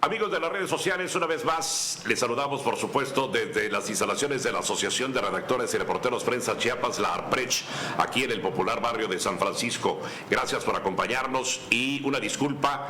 Amigos de las redes sociales, una vez más les saludamos, por supuesto, desde las instalaciones de la Asociación de Redactores y Reporteros Prensa Chiapas, la ARPRECH, aquí en el popular barrio de San Francisco. Gracias por acompañarnos y una disculpa.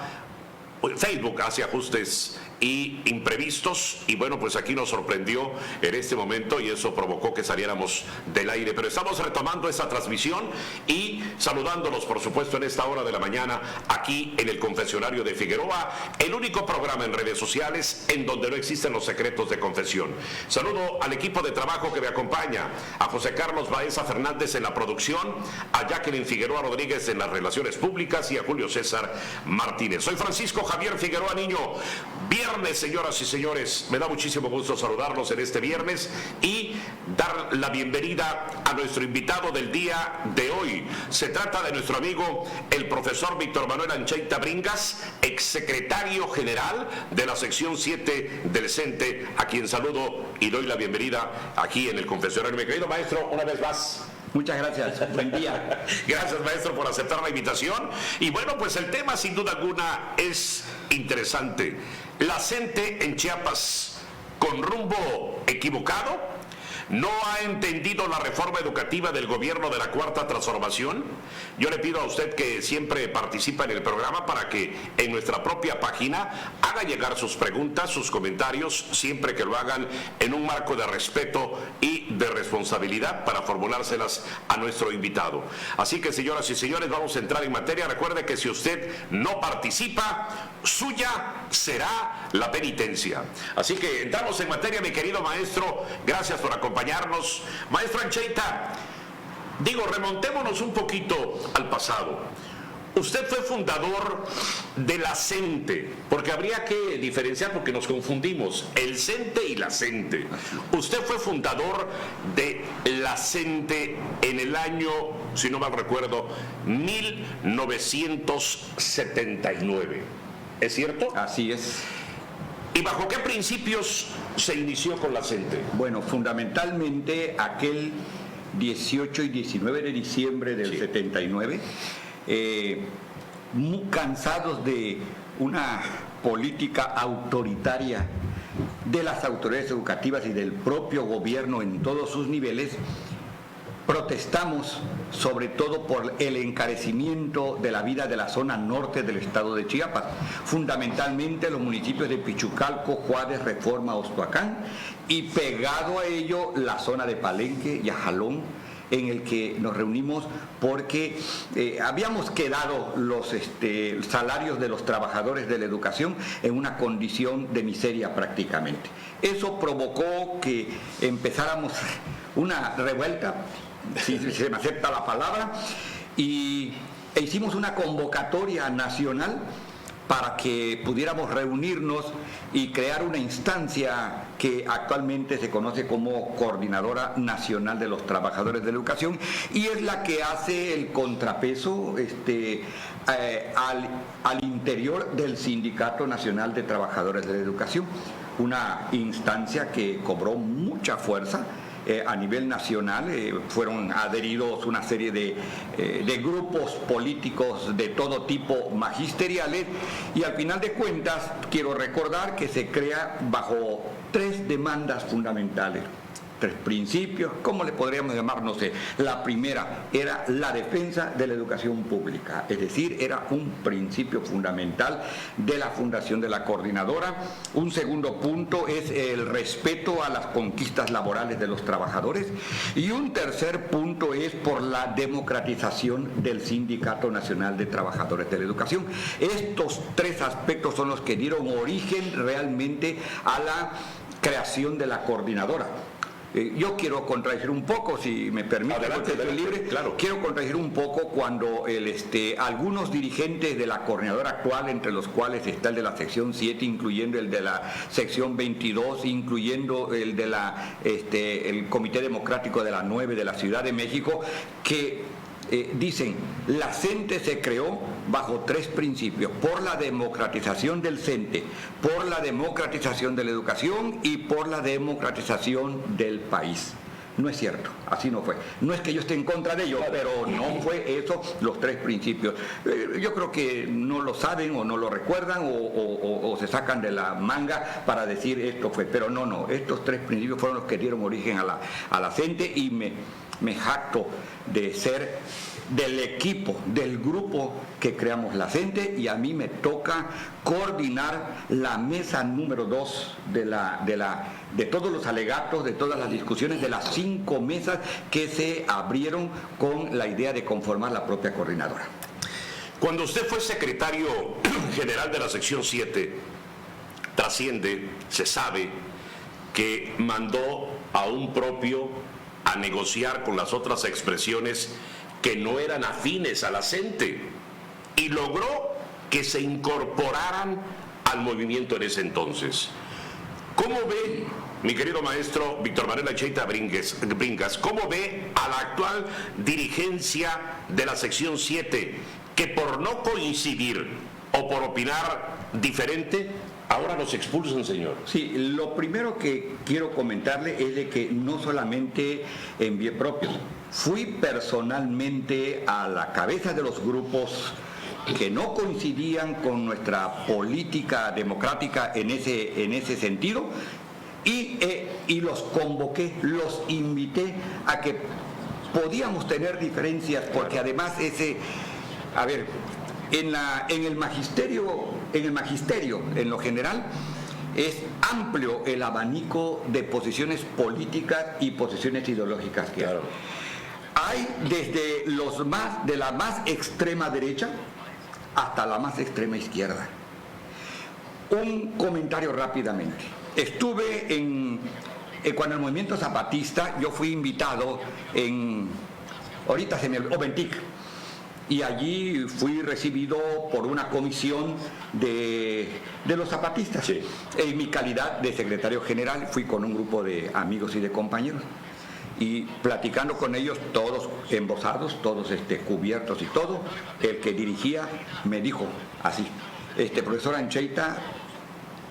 Facebook hace ajustes y imprevistos y bueno, pues aquí nos sorprendió en este momento y eso provocó que saliéramos del aire, pero estamos retomando esta transmisión y saludándolos, por supuesto, en esta hora de la mañana aquí en el Confesionario de Figueroa, el único programa en redes sociales en donde no existen los secretos de confesión. Saludo al equipo de trabajo que me acompaña, a José Carlos Baeza Fernández en la producción, a Jacqueline Figueroa Rodríguez en las relaciones públicas y a Julio César Martínez. Soy Francisco Javier Figueroa Niño. Viernes, señoras y señores, me da muchísimo gusto saludarlos en este viernes y dar la bienvenida a nuestro invitado del día de hoy. Se trata de nuestro amigo, el profesor Víctor Manuel Ancheita Bringas, exsecretario general de la sección 7 del CENTE, a quien saludo y doy la bienvenida aquí en el confesionario. Mi querido maestro, una vez más. Muchas gracias, buen día. Gracias, maestro, por aceptar la invitación. Y bueno, pues el tema sin duda alguna es interesante. La CENTE en Chiapas, con rumbo equivocado, ¿no ha entendido la reforma educativa del gobierno de la Cuarta Transformación? Yo le pido a usted que siempre participe en el programa para que en nuestra propia página haga llegar sus preguntas, sus comentarios, siempre que lo hagan en un marco de respeto y de responsabilidad para formulárselas a nuestro invitado. Así que, señoras y señores, vamos a entrar en materia. Recuerde que si usted no participa, suya será la penitencia. Así que entramos en materia, mi querido maestro. Gracias por acompañarnos. Maestro Ancheita, remontémonos un poquito al pasado. Usted fue fundador de la CENTE, porque habría que diferenciar porque nos confundimos, el CENTE y la CENTE. Usted fue fundador de la CENTE en el año, si no mal recuerdo, 1979. ¿Es cierto? Así es. ¿Y bajo qué principios se inició con la CENTE? Bueno, fundamentalmente aquel 18 y 19 de diciembre del 79, muy cansados de una política autoritaria de las autoridades educativas y del propio gobierno en todos sus niveles, protestamos sobre todo por el encarecimiento de la vida de la zona norte del estado de Chiapas, fundamentalmente los municipios de Pichucalco, Juárez, Reforma, Ostoacán, y pegado a ello la zona de Palenque y Ajalón, en el que nos reunimos porque habíamos quedado los salarios de los trabajadores de la educación en una condición de miseria prácticamente. Eso provocó que empezáramos una revuelta, si se me acepta la palabra, e hicimos una convocatoria nacional para que pudiéramos reunirnos y crear una instancia que actualmente se conoce como Coordinadora Nacional de los Trabajadores de la Educación, y es la que hace el contrapeso al interior del Sindicato Nacional de Trabajadores de la Educación, una instancia que cobró mucha fuerza. A nivel nacional fueron adheridos una serie de grupos políticos de todo tipo magisteriales, y al final de cuentas quiero recordar que se crea bajo 3 demandas fundamentales, 3 principios. ¿Cómo le podríamos llamar? No sé. La primera era la defensa de la educación pública, es decir, era un principio fundamental de la fundación de la coordinadora. Un segundo punto es el respeto a las conquistas laborales de los trabajadores, y un tercer punto es por la democratización del Sindicato Nacional de Trabajadores de la Educación. Estos 3 aspectos son los que dieron origen realmente a la creación de la coordinadora. Yo quiero contradecir un poco, si me permite. Adelante, libre. Claro. Quiero contradecir un poco cuando algunos dirigentes de la coordinadora actual, entre los cuales está el de la sección 7, incluyendo el de la sección 22, incluyendo el de el Comité Democrático de la 9 de la Ciudad de México, que dicen, la CENTE se creó bajo 3 principios: por la democratización del CENTE, por la democratización de la educación y por la democratización del país. No es cierto, así no fue. No es que yo esté en contra de ello, pero no fue eso los 3 principios. Yo creo que no lo saben o no lo recuerdan o se sacan de la manga para decir esto fue. Pero no, estos 3 principios fueron los que dieron origen a la CENTE y me jacto de ser del equipo, del grupo que creamos la CENTE, y a mí me toca coordinar la mesa número 2 de todos los alegatos, de todas las discusiones, de las 5 mesas que se abrieron con la idea de conformar la propia coordinadora. Cuando usted fue secretario general de la sección 7, trasciende, se sabe que mandó a un propio a negociar con las otras expresiones que no eran afines a la CENTE y logró que se incorporaran al movimiento en ese entonces. ¿Cómo ve, mi querido maestro Víctor Manuel Ancheita Bringas, cómo ve a la actual dirigencia de la sección 7, que por no coincidir o por opinar diferente, ahora los expulsan, señor? Sí, lo primero que quiero comentarle es de que no solamente envié propios, fui personalmente a la cabeza de los grupos que no coincidían con nuestra política democrática en ese sentido y los convoqué, los invité a que podíamos tener diferencias, porque además en el magisterio, en lo general, es amplio el abanico de posiciones políticas y posiciones ideológicas que hay. Hay desde de la más extrema derecha hasta la más extrema izquierda. Un comentario rápidamente. Estuve cuando el movimiento zapatista, yo fui invitado ahorita se me olvidó, Oventic, y allí fui recibido por una comisión de los zapatistas. Sí. En mi calidad de secretario general fui con un grupo de amigos y de compañeros, y platicando con ellos, todos embosados, todos cubiertos y todo, el que dirigía me dijo así: profesor Ancheita,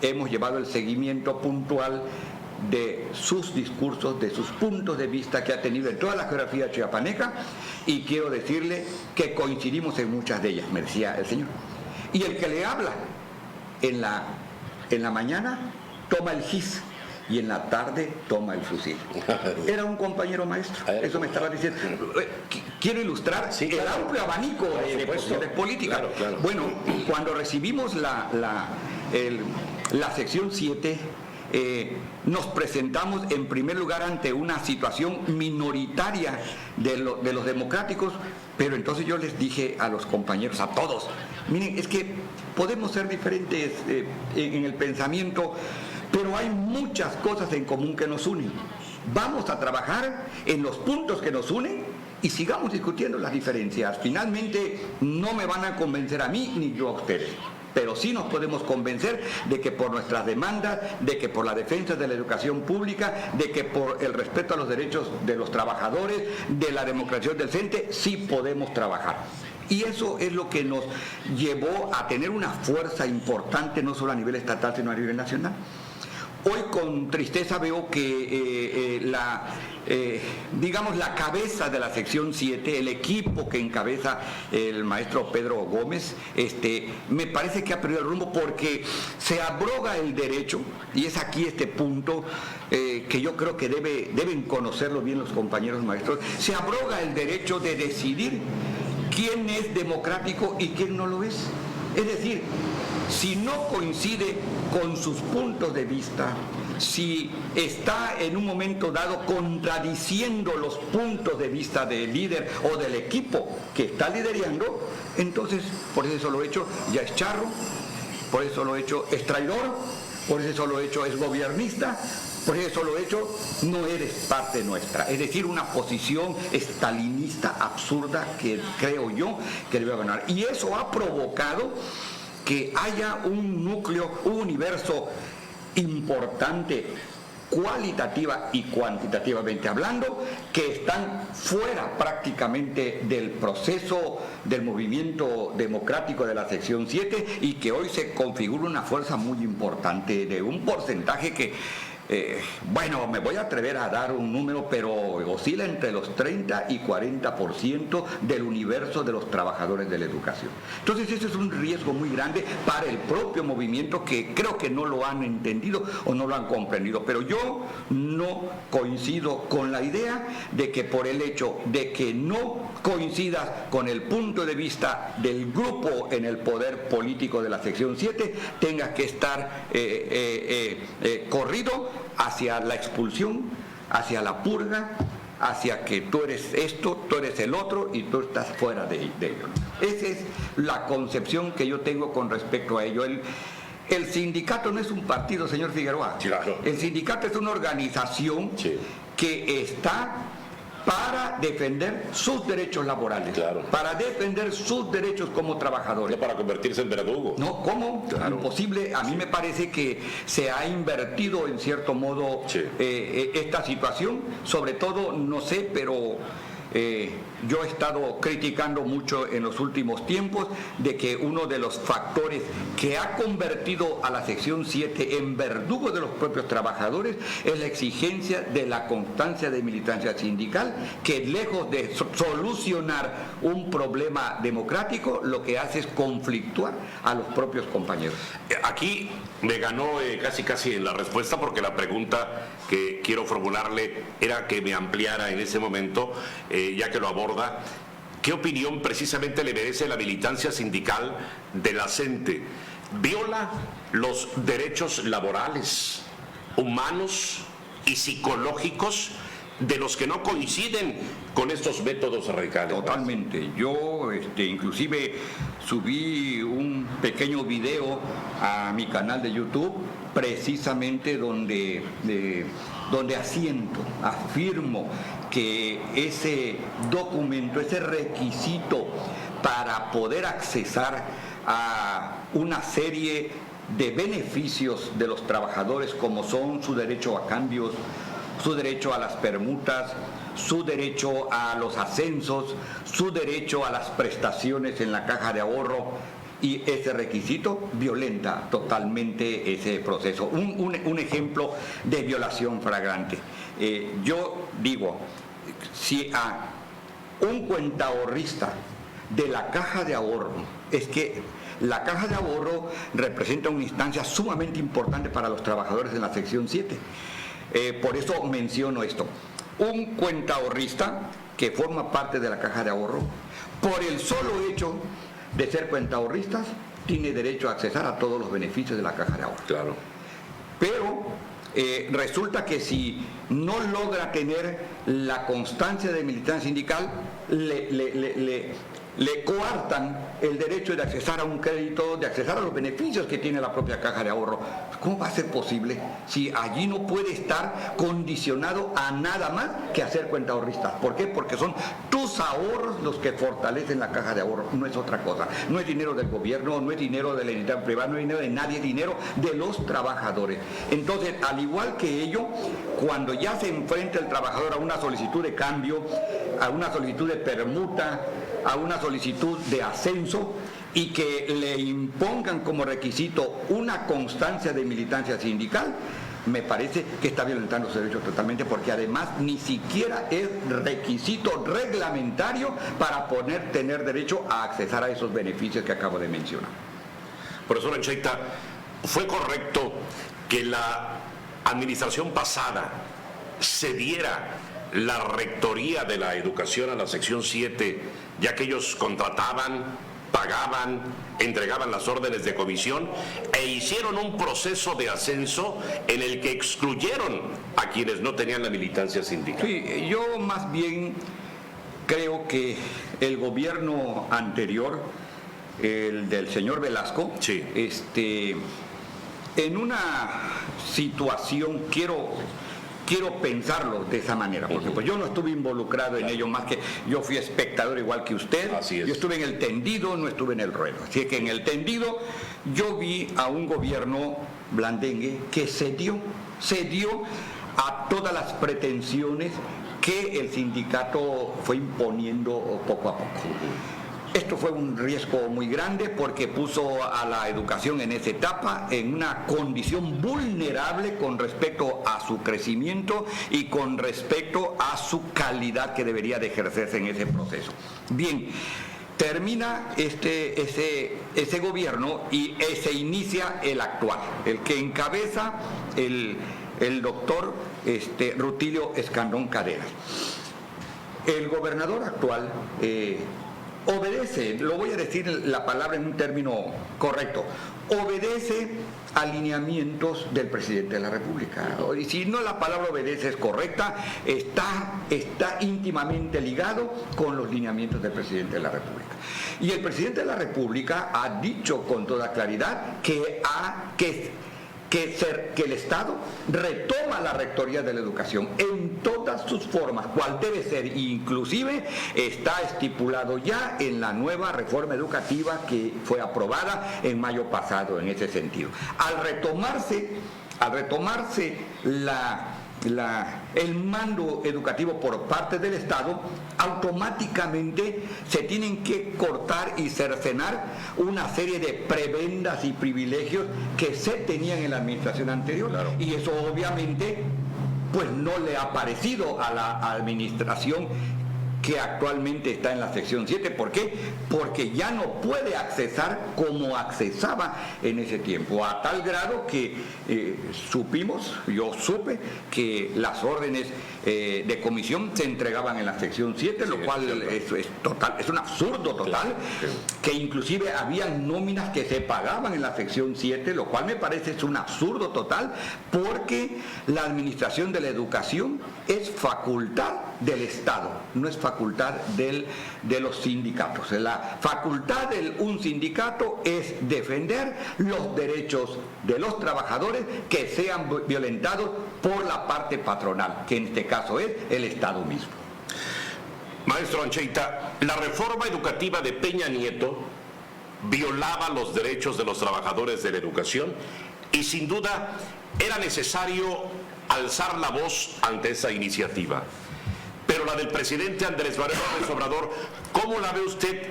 hemos llevado el seguimiento puntual de sus discursos, de sus puntos de vista que ha tenido en toda la geografía chiapaneca, y quiero decirle que coincidimos en muchas de ellas, me decía el señor. Y el que le habla en la mañana toma el GIS y en la tarde toma el fusil. Era un compañero maestro, eso me estaba diciendo. Quiero ilustrar el amplio abanico de posiciones políticas. Claro. Bueno, cuando recibimos la sección 7, nos presentamos en primer lugar ante una situación minoritaria de los democráticos, pero entonces yo les dije a los compañeros, a todos: miren, es que podemos ser diferentes en el pensamiento, pero hay muchas cosas en común que nos unen. Vamos a trabajar en los puntos que nos unen y sigamos discutiendo las diferencias. Finalmente no me van a convencer a mí ni yo a ustedes, pero sí nos podemos convencer de que por nuestras demandas, de que por la defensa de la educación pública, de que por el respeto a los derechos de los trabajadores, de la democracia del CENTE, sí podemos trabajar. Y eso es lo que nos llevó a tener una fuerza importante, no solo a nivel estatal, sino a nivel nacional. Hoy con tristeza veo que la cabeza de la sección 7, el equipo que encabeza el maestro Pedro Gómez, me parece que ha perdido el rumbo, porque se abroga el derecho, y es aquí este punto que yo creo que deben conocerlo bien los compañeros maestros. Se abroga el derecho de decidir quién es democrático y quién no lo es. Es decir, si no coincide con sus puntos de vista, si está en un momento dado contradiciendo los puntos de vista del líder o del equipo que está liderando, entonces por ese solo hecho ya es charro, por ese solo hecho es traidor, por ese solo hecho es gobernista, por ese solo hecho no eres parte nuestra. Es decir, una posición estalinista absurda que creo yo que debe ganar. Y eso ha provocado que haya un núcleo, un universo importante, cualitativa y cuantitativamente hablando, que están fuera prácticamente del proceso del movimiento democrático de la sección 7, y que hoy se configura una fuerza muy importante de un porcentaje que bueno, me voy a atrever a dar un número, pero oscila entre los 30 y 40% del universo de los trabajadores de la educación. Entonces ese es un riesgo muy grande para el propio movimiento, que creo que no lo han entendido o no lo han comprendido. Pero yo no coincido con la idea de que por el hecho de que no coincidas con el punto de vista del grupo en el poder político de la sección 7, tengas que estar corrido hacia la expulsión, hacia la purga, hacia que tú eres esto, tú eres el otro y tú estás fuera de ello. Esa es la concepción que yo tengo con respecto a ello. El sindicato no es un partido, señor Figueroa. Claro. El sindicato es una organización que está para defender sus derechos laborales, para defender sus derechos como trabajadores. No para convertirse en verdugo. No, ¿cómo? Claro. Imposible. A mí me parece que se ha invertido en cierto modo esta situación. Sobre todo, no sé, pero yo he estado criticando mucho en los últimos tiempos de que uno de los factores que ha convertido a la sección 7 en verdugo de los propios trabajadores es la exigencia de la constancia de militancia sindical, que lejos de solucionar un problema democrático, lo que hace es conflictuar a los propios compañeros. Aquí me ganó casi en la respuesta, porque la pregunta que quiero formularle era que me ampliara en ese momento, ya que lo aborda, ¿qué opinión precisamente le merece la militancia sindical de la CENTE? ¿Viola los derechos laborales, humanos y psicológicos de los que no coinciden con estos métodos radicales? Totalmente. Yo inclusive subí un pequeño video a mi canal de YouTube, precisamente donde afirmo que ese documento, ese requisito para poder accesar a una serie de beneficios de los trabajadores, como son su derecho a cambios, su derecho a las permutas, su derecho a los ascensos, su derecho a las prestaciones en la caja de ahorro, y ese requisito violenta totalmente ese proceso. Un ejemplo de violación flagrante. Yo digo, si a un cuentaahorrista de la caja de ahorro, es que la caja de ahorro representa una instancia sumamente importante para los trabajadores en la sección 7. Por eso menciono esto. Un cuentaahorrista que forma parte de la caja de ahorro, por el solo hecho de ser cuentaahorristas, tiene derecho a accesar a todos los beneficios de la caja de ahorro. Claro. Pero resulta que si no logra tener la constancia de militancia sindical, le coartan el derecho de accesar a un crédito, de accesar a los beneficios que tiene la propia caja de ahorro. ¿Cómo va a ser posible si allí no puede estar condicionado a nada más que a ser cuentaahorrista? ¿Por qué? Porque son tus ahorros los que fortalecen la caja de ahorro, no es otra cosa. No es dinero del gobierno, no es dinero de la entidad privada, no es dinero de nadie, es dinero de los trabajadores. Entonces, al igual que ello, cuando ya se enfrenta el trabajador a una solicitud de cambio, a una solicitud de permuta, a una solicitud de ascenso, y que le impongan como requisito una constancia de militancia sindical, me parece que está violentando su derecho totalmente, porque además ni siquiera es requisito reglamentario para tener derecho a accesar a esos beneficios que acabo de mencionar. Profesor Anchieta, ¿fue correcto que la administración pasada cediera la rectoría de la educación a la sección 7, ya que ellos contrataban, pagaban, entregaban las órdenes de comisión e hicieron un proceso de ascenso en el que excluyeron a quienes no tenían la militancia sindical? Sí, yo más bien creo que el gobierno anterior, el del señor Velasco, sí, en una situación, quiero pensarlo de esa manera, porque pues yo no estuve involucrado en ello, más que yo fui espectador igual que usted. Así es. Yo estuve en el tendido, no estuve en el ruedo. Así que en el tendido yo vi a un gobierno blandengue que cedió a todas las pretensiones que el sindicato fue imponiendo poco a poco. Esto fue un riesgo muy grande porque puso a la educación en esa etapa en una condición vulnerable con respecto a su crecimiento y con respecto a su calidad que debería de ejercerse en ese proceso. Bien, termina ese gobierno y se inicia el actual, el que encabeza el doctor Rutilio Escandón Cadenas. El gobernador actual obedece, lo voy a decir la palabra en un término correcto, obedece alineamientos del presidente de la República. Y si no la palabra obedece es correcta, está íntimamente ligado con los lineamientos del presidente de la República. Y el presidente de la República ha dicho con toda claridad que el Estado retoma la rectoría de la educación en todas sus formas, cual debe ser, inclusive está estipulado ya en la nueva reforma educativa que fue aprobada en mayo pasado en ese sentido. Al retomarse el mando educativo por parte del Estado, automáticamente se tienen que cortar y cercenar una serie de prebendas y privilegios que se tenían en la administración anterior. Claro. Y eso obviamente pues no le ha parecido a la administración que actualmente está en la sección 7. ¿Por qué? Porque ya no puede accesar como accesaba en ese tiempo, a tal grado que yo supe que las órdenes de comisión se entregaban en la sección 7, lo cual es un absurdo total, que inclusive habían nóminas que se pagaban en la sección 7, lo cual me parece es un absurdo total, porque la administración de la educación es facultad del Estado, no es facultad de los sindicatos. La facultad de un sindicato es defender los derechos de los trabajadores que sean violentados por la parte patronal, que en este caso es el Estado mismo. Maestro Ancheita, la reforma educativa de Peña Nieto violaba los derechos de los trabajadores de la educación y sin duda era necesario alzar la voz ante esa iniciativa. Pero la del presidente Andrés Manuel López Obrador, ¿cómo la ve usted?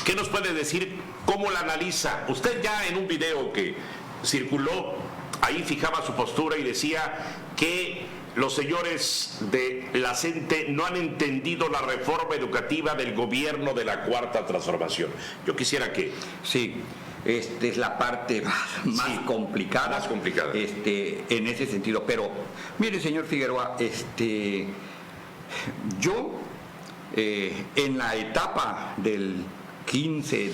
¿Qué nos puede decir? ¿Cómo la analiza? Usted ya en un video que circuló, ahí fijaba su postura y decía que los señores de la CENTE no han entendido la reforma educativa del gobierno de la Cuarta Transformación. Yo quisiera que... Sí. Esta es la parte más complicada. Más complicada. En ese sentido. Pero, mire, señor Figueroa, yo, en la etapa del 2015,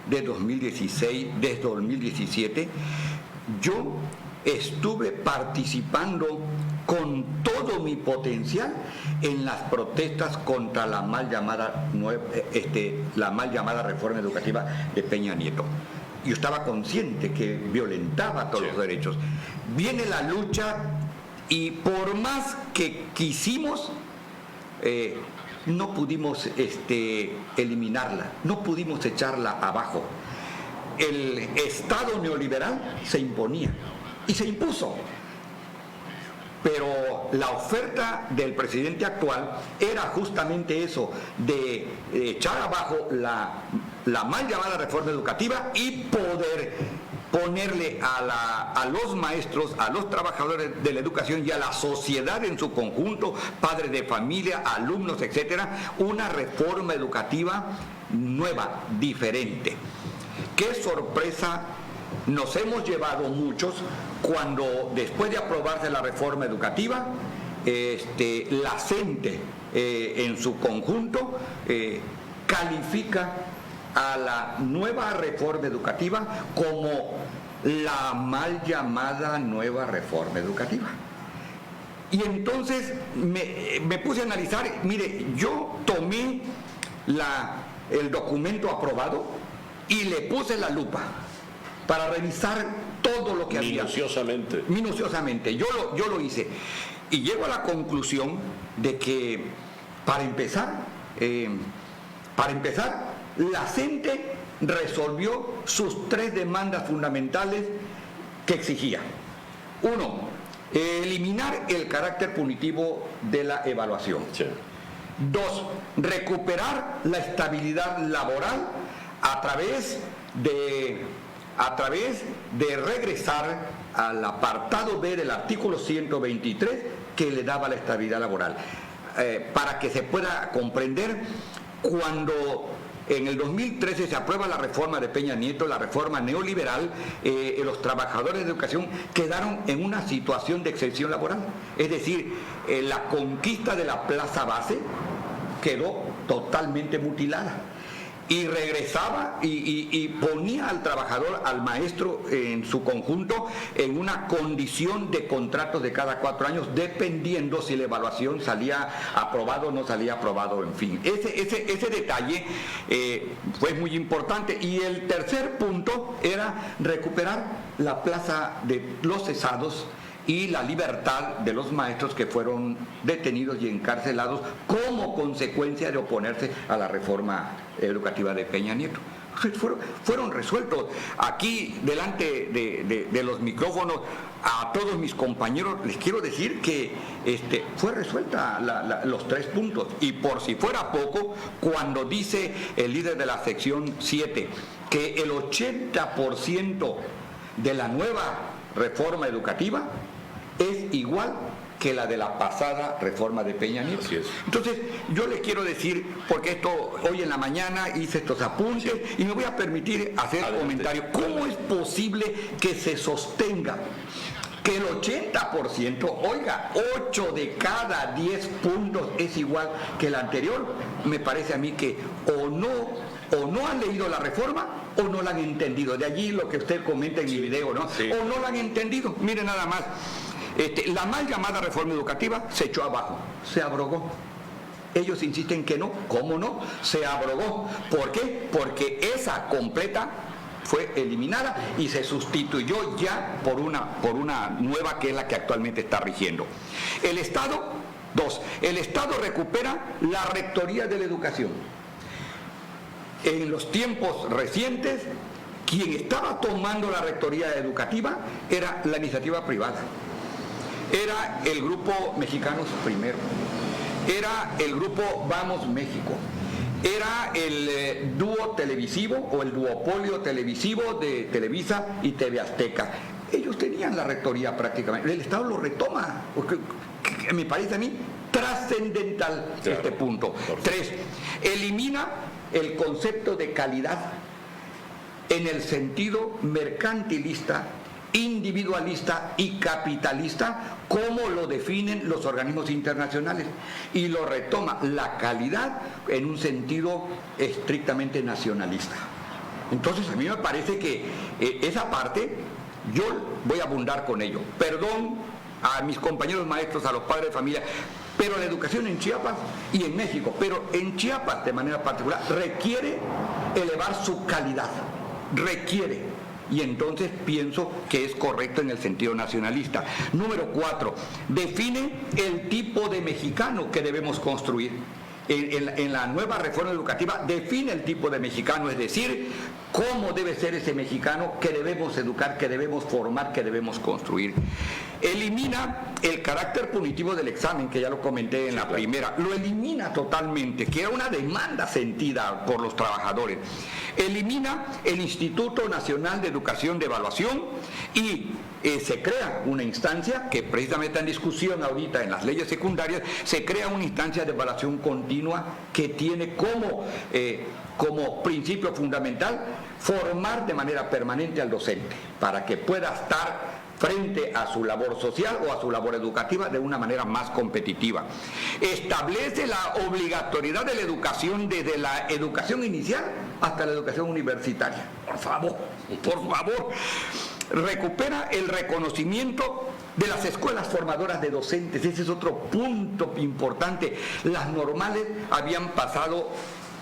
de 2016, de 2017, yo estuve participando con todo mi potencial en las protestas contra la mal llamada reforma educativa de Peña Nieto. Yo estaba consciente que violentaba todos los derechos. Viene la lucha y por más que quisimos, no pudimos eliminarla, no pudimos echarla abajo. El Estado neoliberal se imponía y se impuso. Pero la oferta del presidente actual era justamente eso, de echar abajo la mal llamada reforma educativa y poder ponerle a los maestros, a los trabajadores de la educación y a la sociedad en su conjunto, padres de familia, alumnos, etcétera, una reforma educativa nueva, diferente. ¡Qué sorpresa nos hemos llevado muchos cuando después de aprobarse la reforma educativa, la CENTE en su conjunto califica a la nueva reforma educativa como la mal llamada nueva reforma educativa? Y entonces me puse a analizar, mire, yo tomé el documento aprobado y le puse la lupa para revisar todo lo que había. Minuciosamente. Yo lo hice. Y llego a la conclusión de que, para empezar, la CENTE resolvió sus 3 demandas fundamentales que exigía. 1, eliminar el carácter punitivo de la evaluación. Sí. 2, recuperar la estabilidad laboral a través de regresar al apartado B del artículo 123 que le daba la estabilidad laboral. Para que se pueda comprender, cuando en el 2013 se aprueba la reforma de Peña Nieto, la reforma neoliberal, los trabajadores de educación quedaron en una situación de exención laboral. Es decir, la conquista de la plaza base quedó totalmente mutilada. Y regresaba y ponía al trabajador, al maestro en su conjunto, en una condición de contratos de cada 4 años, dependiendo si la evaluación salía aprobado o no salía aprobado, en fin. Ese detalle fue muy importante. Y el tercer punto era recuperar la plaza de los cesados y la libertad de los maestros que fueron detenidos y encarcelados como consecuencia de oponerse a la reforma educativa de Peña Nieto. Fueron resueltos. Aquí, delante de los micrófonos, a todos mis compañeros les quiero decir que fue resuelta los 3 puntos. Y por si fuera poco, cuando dice el líder de la sección 7 que el 80% de la nueva reforma educativa es igual que la de la pasada reforma de Peña Nieto. Entonces, yo les quiero decir, porque esto hoy en la mañana hice estos apuntes y me voy a permitir hacer comentarios. ¿Cómo es posible que se sostenga que el 80%, oiga, 8 de cada 10 puntos es igual que el anterior? Me parece a mí que o no han leído la reforma o no la han entendido. De allí lo que usted comenta en mi video, ¿no? Sí. O no la han entendido. Mire nada más. La mal llamada reforma educativa se echó abajo, se abrogó. Ellos insisten que no. ¿Cómo no? Se abrogó. ¿Por qué? Porque esa completa fue eliminada y se sustituyó ya por una nueva que es la que actualmente está rigiendo. El Estado recupera la rectoría de la educación. En los tiempos recientes, quien estaba tomando la rectoría educativa era la iniciativa privada. Era el grupo Mexicanos Primero, era el grupo Vamos México, era el dúo televisivo o el duopolio televisivo de Televisa y TV Azteca. Ellos tenían la rectoría prácticamente. El Estado lo retoma, porque me parece a mí trascendental este punto. 3, elimina el concepto de calidad en el sentido mercantilista, individualista y capitalista, como lo definen los organismos internacionales, y lo retoma la calidad en un sentido estrictamente nacionalista. Entonces a mí me parece que esa parte yo voy a abundar con ello. Perdón a mis compañeros maestros, a los padres de familia, pero la educación en Chiapas y en México, pero en Chiapas de manera particular, requiere elevar su calidad, requiere. Y entonces pienso que es correcto en el sentido nacionalista. Número 4, define el tipo de mexicano que debemos construir. En la nueva reforma educativa define el tipo de mexicano, es decir, cómo debe ser ese mexicano que debemos educar, que debemos formar, que debemos construir. Elimina el carácter punitivo del examen, que ya lo comenté en la primera, lo elimina totalmente, que era una demanda sentida por los trabajadores. Elimina el Instituto Nacional de Educación de Evaluación y se crea una instancia que precisamente está en discusión ahorita en las leyes secundarias. Se crea una instancia de evaluación continua que tiene como principio fundamental formar de manera permanente al docente para que pueda estar frente a su labor social o a su labor educativa de una manera más competitiva. Establece la obligatoriedad de la educación desde la educación inicial hasta la educación universitaria. Por favor. Recupera el reconocimiento de las escuelas formadoras de docentes. Ese es otro punto importante. Las normales habían pasado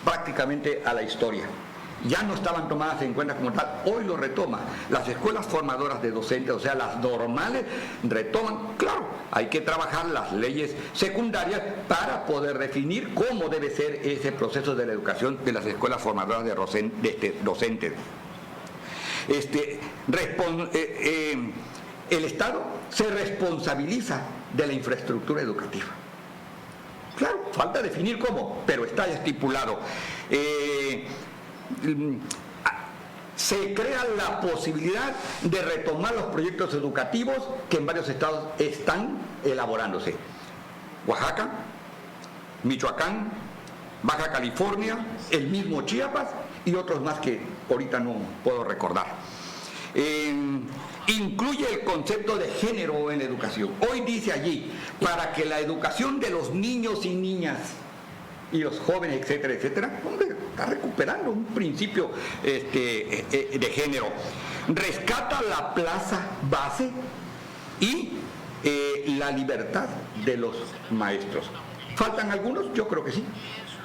prácticamente a la historia. Ya no estaban tomadas en cuenta como tal. Hoy lo retoma. Las escuelas formadoras de docentes, o sea, las normales, retoman. Claro, hay que trabajar las leyes secundarias para poder definir cómo debe ser ese proceso de la educación de las escuelas formadoras de docentes. El Estado se responsabiliza de la infraestructura educativa. Claro. falta definir cómo, pero está estipulado. Se crea la posibilidad de retomar los proyectos educativos que en varios estados están elaborándose. Oaxaca, Michoacán, Baja California, el mismo Chiapas y otros más que ahorita no puedo recordar. Incluye el concepto de género en la educación. Hoy dice allí, para que la educación de los niños y niñas y los jóvenes, etcétera, etcétera, hombre, está recuperando un principio de género. Rescata la plaza base y la libertad de los maestros. ¿Faltan algunos? Yo creo que sí.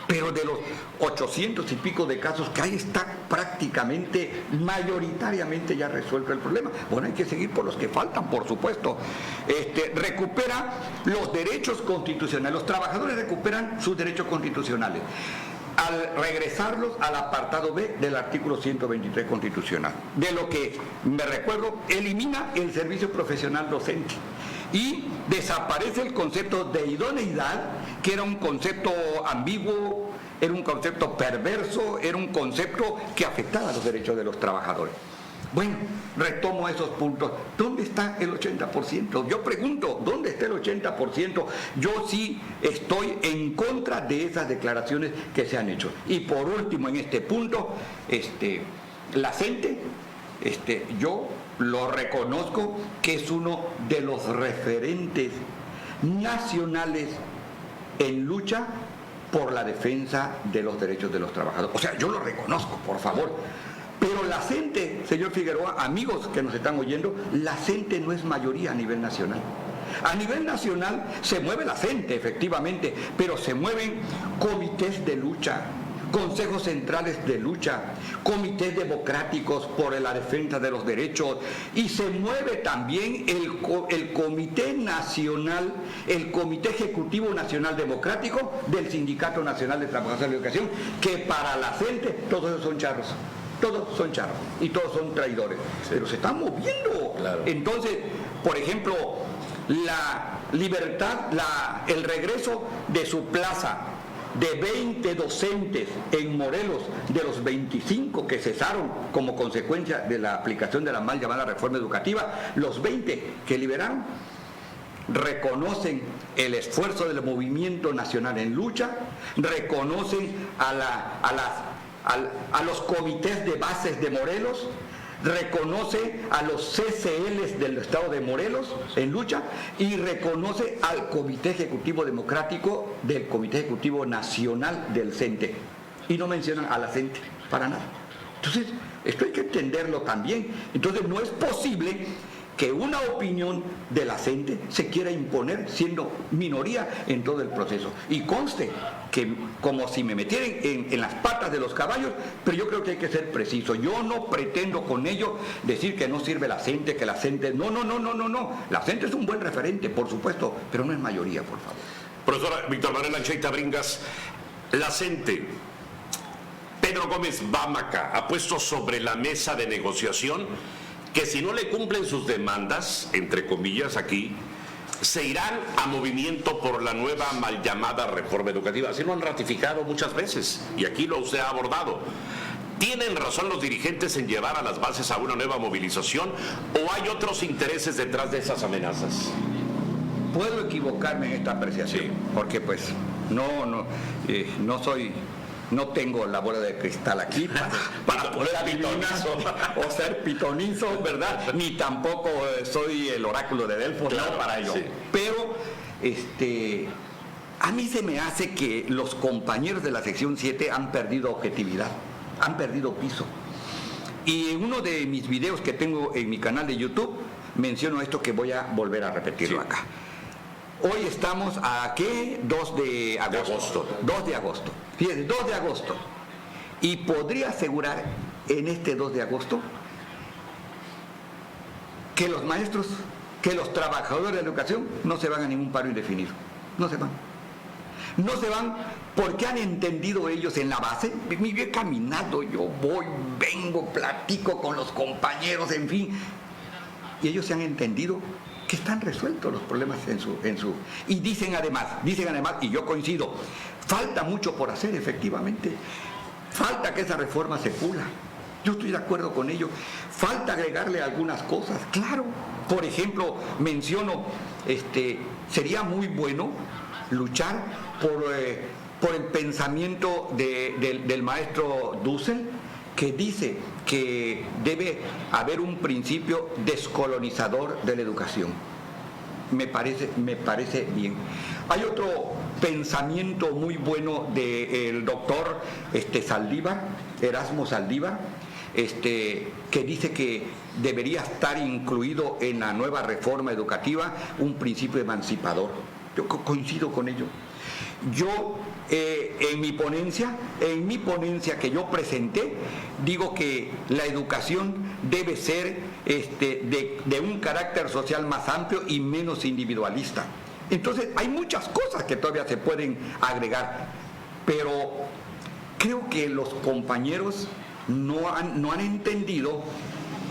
Pero de los 800 y pico de casos que hay, está prácticamente, mayoritariamente ya resuelto el problema. Bueno, hay que seguir por los que faltan, por supuesto. Recupera los derechos constitucionales. Los trabajadores recuperan sus derechos constitucionales al regresarlos al apartado B del artículo 123 constitucional. De lo que me recuerdo, elimina el servicio profesional docente y desaparece el concepto de idoneidad, que era un concepto ambiguo, era un concepto perverso, era un concepto que afectaba los derechos de los trabajadores. Bueno, retomo esos puntos. ¿Dónde está el 80%? Yo pregunto, ¿dónde está el 80%? Yo sí estoy en contra de esas declaraciones que se han hecho. Y por último, en este punto, la CENTE, yo lo reconozco que es uno de los referentes nacionales en lucha por la defensa de los derechos de los trabajadores. O sea, yo lo reconozco, por favor. Pero la CENTE, señor Figueroa, amigos que nos están oyendo, la CENTE no es mayoría a nivel nacional. A nivel nacional se mueve la CENTE, efectivamente, pero se mueven comités de lucha, consejos centrales de lucha, comités democráticos por la defensa de los derechos, y se mueve también el Comité Nacional, el Comité Ejecutivo Nacional Democrático del Sindicato Nacional de Trabajadores de la Educación, que para la CENTE todos esos son charros. Todos son charros y todos son traidores, sí. Pero se están moviendo. Claro. Entonces, por ejemplo, la libertad, el regreso de su plaza de 20 docentes en Morelos, de los 25 que cesaron como consecuencia de la aplicación de la mal llamada reforma educativa, los 20 que liberaron reconocen el esfuerzo del movimiento nacional en lucha, reconocen a los comités de bases de Morelos, reconoce a los CCLs del estado de Morelos en lucha y reconoce al Comité Ejecutivo Democrático del Comité Ejecutivo Nacional del CENTE. Y no mencionan a la CENTE para nada. Entonces, esto hay que entenderlo también. Entonces, no es posible que una opinión de la CENTE se quiera imponer siendo minoría en todo el proceso. Y conste que como si me metieran en las patas de los caballos, pero yo creo que hay que ser preciso. Yo no pretendo con ello decir que no sirve la CENTE, que la CENTE... No. La CENTE es un buen referente, por supuesto, pero no es mayoría, por favor. Profesora Víctor Manuel Anchaita Bringas, la CENTE, Pedro Gómez Vámaca ha puesto sobre la mesa de negociación que si no le cumplen sus demandas, entre comillas aquí, se irán a movimiento por la nueva mal llamada reforma educativa. Así lo han ratificado muchas veces y aquí lo usted ha abordado. ¿Tienen razón los dirigentes en llevar a las bases a una nueva movilización o hay otros intereses detrás de esas amenazas? Puedo equivocarme en esta apreciación, sí, porque pues no tengo la bola de cristal aquí para poder adivinar o ser pitonizo, ¿verdad? Ni tampoco soy el oráculo de Delfos, claro, no para ello. Sí. Pero a mí se me hace que los compañeros de la sección 7 han perdido objetividad, han perdido piso. Y en uno de mis videos que tengo en mi canal de YouTube menciono esto que voy a volver a repetirlo, sí, acá. Hoy estamos a ¿qué? 2 de agosto. 2 de agosto. Fíjense, 2 de agosto. Y podría asegurar en este 2 de agosto que los maestros, que los trabajadores de la educación no se van a ningún paro indefinido. No se van. No se van porque han entendido ellos en la base. Me he caminado, yo voy, vengo, platico con los compañeros, en fin. Y ellos se han entendido que están resueltos los problemas y dicen además, y yo coincido, falta mucho por hacer, efectivamente. Falta que esa reforma se pula. Yo estoy de acuerdo con ello. Falta agregarle algunas cosas, claro. Por ejemplo, menciono, sería muy bueno luchar por el pensamiento del maestro Dussel, que dice que debe haber un principio descolonizador de la educación. Me parece bien. Hay otro pensamiento muy bueno del doctor Saldívar, Erasmo Saldívar, que dice que debería estar incluido en la nueva reforma educativa un principio emancipador. Yo coincido con ello. Yo en mi ponencia que yo presenté, digo que la educación debe ser de un carácter social más amplio y menos individualista. Entonces hay muchas cosas que todavía se pueden agregar, pero creo que los compañeros no han entendido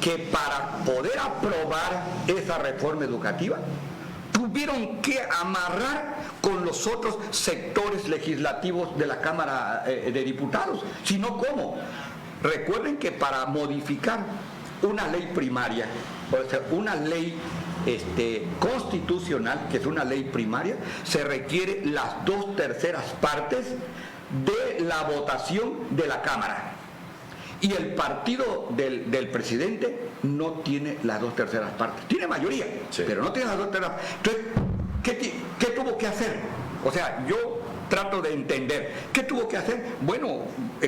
que para poder aprobar esa reforma educativa tuvieron que amarrar con los otros sectores legislativos de la Cámara de Diputados. Si no, ¿cómo? Recuerden que para modificar una ley primaria, o sea, una ley constitucional, que es una ley primaria, se requiere las 2/3 partes de la votación de la Cámara. Y el partido del presidente no tiene las 2/3 partes. Tiene mayoría, sí, pero no tiene las 2/3. Entonces, ¿qué tuvo que hacer? O sea, yo trato de entender. ¿Qué tuvo que hacer? Bueno,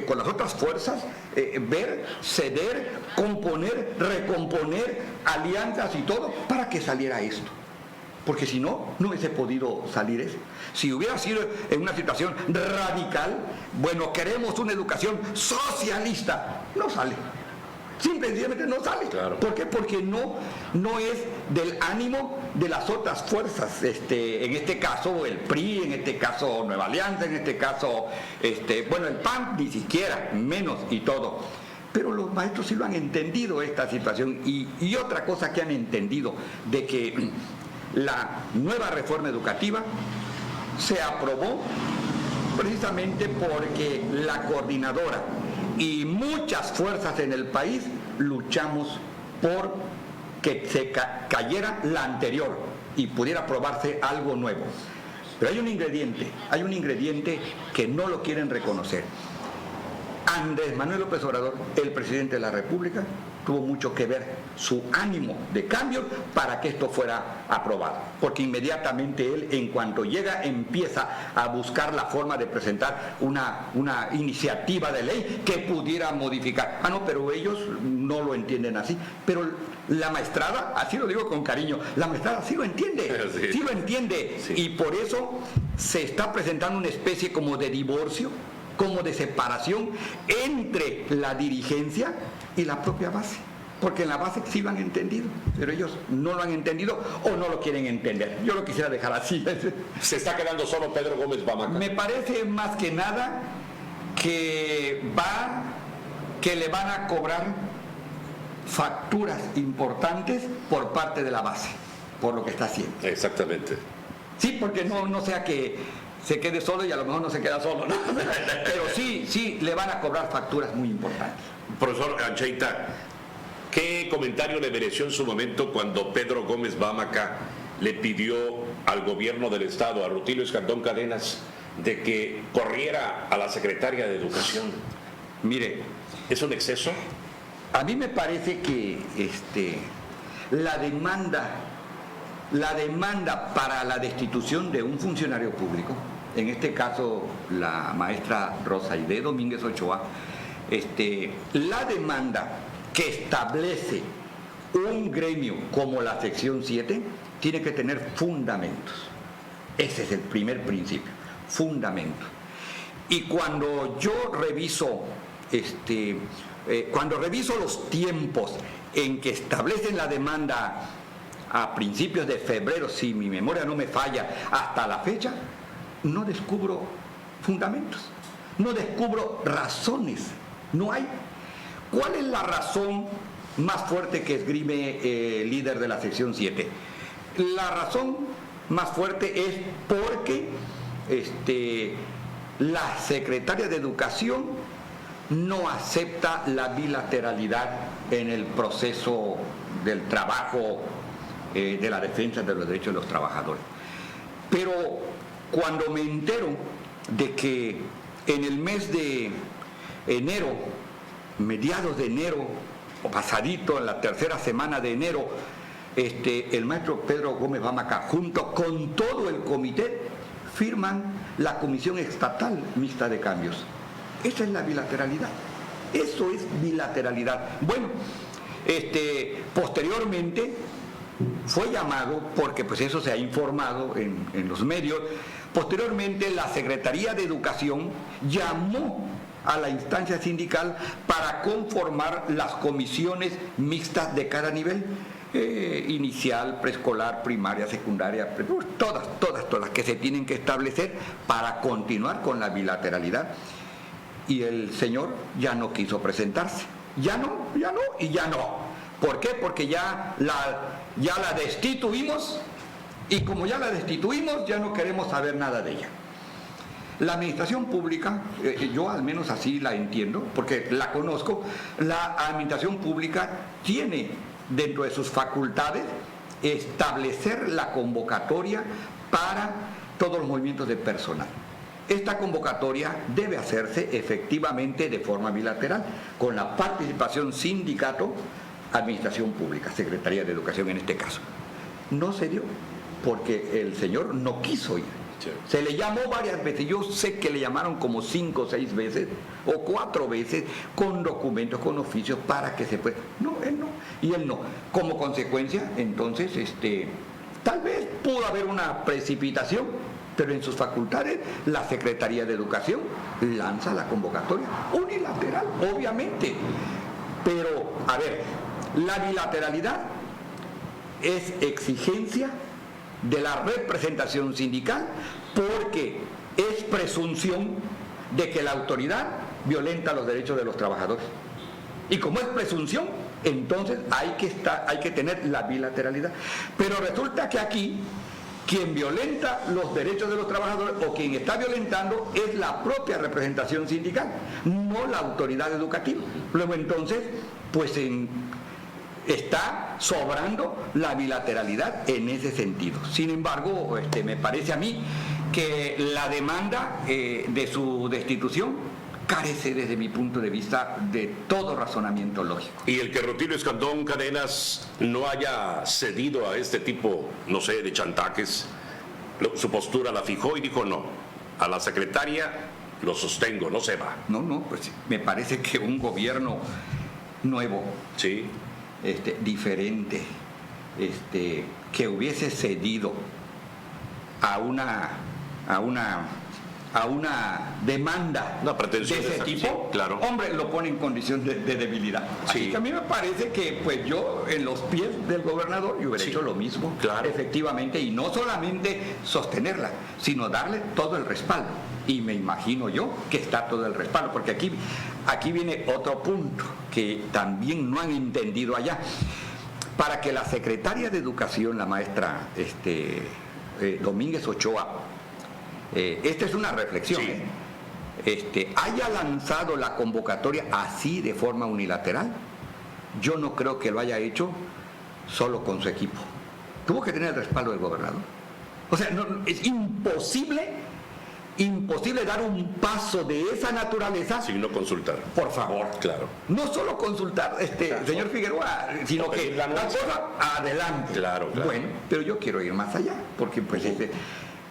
con las otras fuerzas, ver, ceder, componer, recomponer alianzas y todo para que saliera esto. Porque si no, no hubiese podido salir eso. Si hubiera sido en una situación radical, bueno, queremos una educación socialista, no sale. Simplemente no sale. Claro. ¿Por qué? Porque no es del ánimo de las otras fuerzas. En este caso el PRI, en este caso Nueva Alianza, en este caso, bueno, el PAN ni siquiera, menos y todo. Pero los maestros sí lo han entendido esta situación. Y otra cosa que han entendido, de que la nueva reforma educativa se aprobó precisamente porque la coordinadora y muchas fuerzas en el país luchamos por que se cayera la anterior y pudiera aprobarse algo nuevo. Pero hay un ingrediente que no lo quieren reconocer. Andrés Manuel López Obrador, el presidente de la República, tuvo mucho que ver su ánimo de cambio para que esto fuera aprobado, porque inmediatamente él, en cuanto llega, empieza a buscar la forma de presentar una iniciativa de ley que pudiera modificar. No, pero ellos no lo entienden así. Pero la maestrada, así lo digo con cariño, la maestrada sí lo entiende, sí lo entiende, sí. Y por eso se está presentando una especie como de divorcio, como de separación entre la dirigencia y la propia base, porque en la base sí lo han entendido, pero ellos no lo han entendido o no lo quieren entender. Yo lo quisiera dejar así. ¿Se está quedando solo Pedro Gómez Bamaca? Me parece más que nada que le van a cobrar facturas importantes por parte de la base, por lo que está haciendo. Exactamente. Sí, porque no sea que se quede solo y a lo mejor no se queda solo, ¿no? Pero sí le van a cobrar facturas muy importantes. Profesor Ancheita, ¿qué comentario le mereció en su momento cuando Pedro Gómez Bamaca le pidió al gobierno del estado, a Rutilio Escandón Cadenas, de que corriera a la secretaria de Educación? Mire, ¿es un exceso? A mí me parece que la demanda para la destitución de un funcionario público, en este caso la maestra Rosaide Domínguez Ochoa, la demanda que establece un gremio como la sección 7 tiene que tener fundamentos. Ese es el primer principio, fundamentos. Y cuando yo reviso los tiempos en que establecen la demanda a principios de febrero, si mi memoria no me falla, hasta la fecha, no descubro fundamentos, no descubro razones, no hay. ¿Cuál es la razón más fuerte que esgrime el líder de la sección 7? La razón más fuerte es porque la secretaria de Educación no acepta la bilateralidad en el proceso del trabajo, de la defensa de los derechos de los trabajadores. Pero cuando me entero de que en el mes de enero, mediados de enero, o pasadito, en la tercera semana de enero, el maestro Pedro Gómez Bamaca, junto con todo el comité, firman la Comisión Estatal Mixta de Cambios. Esa es la bilateralidad. Eso es bilateralidad. Bueno, posteriormente fue llamado, porque pues eso se ha informado en los medios, posteriormente la Secretaría de Educación llamó a la instancia sindical para conformar las comisiones mixtas de cada nivel, inicial, preescolar, primaria, secundaria, todas que se tienen que establecer para continuar con la bilateralidad. Y el señor ya no quiso presentarse. Ya no. ¿Por qué? Porque ya la destituimos, y como ya la destituimos, ya no queremos saber nada de ella. La administración pública, yo al menos así la entiendo, porque la conozco, la administración pública tiene dentro de sus facultades establecer la convocatoria para todos los movimientos de personal. Esta convocatoria debe hacerse efectivamente de forma bilateral, con la participación sindicato, administración pública, Secretaría de Educación en este caso. No se dio, porque el señor no quiso ir. Sí. Se le llamó varias veces, yo sé que le llamaron como 5 o 6 veces, o 4 veces, con documentos, con oficios, para que se pueda. No, él no, y él no. Como consecuencia, entonces, tal vez pudo haber una precipitación, pero en sus facultades la Secretaría de Educación lanza la convocatoria unilateral, obviamente. Pero, a ver, la bilateralidad es exigencia de la representación sindical, porque es presunción de que la autoridad violenta los derechos de los trabajadores. Y como es presunción, entonces hay que tener la bilateralidad. Pero resulta que aquí quien violenta los derechos de los trabajadores, o quien está violentando, es la propia representación sindical, no la autoridad educativa. Luego entonces, pues está sobrando la bilateralidad en ese sentido. Sin embargo, me parece a mí que la demanda de su destitución carece, desde mi punto de vista, de todo razonamiento lógico. Y el que Rutilio Escandón Cadenas no haya cedido a este tipo, no sé, de chantajes, su postura la fijó y dijo no, a la secretaria lo sostengo, no se va. No, pues me parece que un gobierno nuevo, sí, diferente, que hubiese cedido a una demanda de ese tipo, sí, claro. Hombre, lo pone en condición de debilidad. Sí. Así que a mí me parece que pues yo, en los pies del gobernador, yo hubiera hecho lo mismo, claro, efectivamente, y no solamente sostenerla, sino darle todo el respaldo. Y me imagino yo que está todo el respaldo, porque aquí viene otro punto que también no han entendido allá. Para que la secretaria de Educación, la maestra Domínguez Ochoa, esta es una reflexión, sí, haya lanzado la convocatoria así de forma unilateral, yo no creo que lo haya hecho solo con su equipo. Tuvo que tener el respaldo del gobernador. O sea, es imposible dar un paso de esa naturaleza sin no consultar. Por favor. Claro. No solo consultar, claro, señor Figueroa, sino que la cosa adelante. Claro. Bueno, pero yo quiero ir más allá, porque pues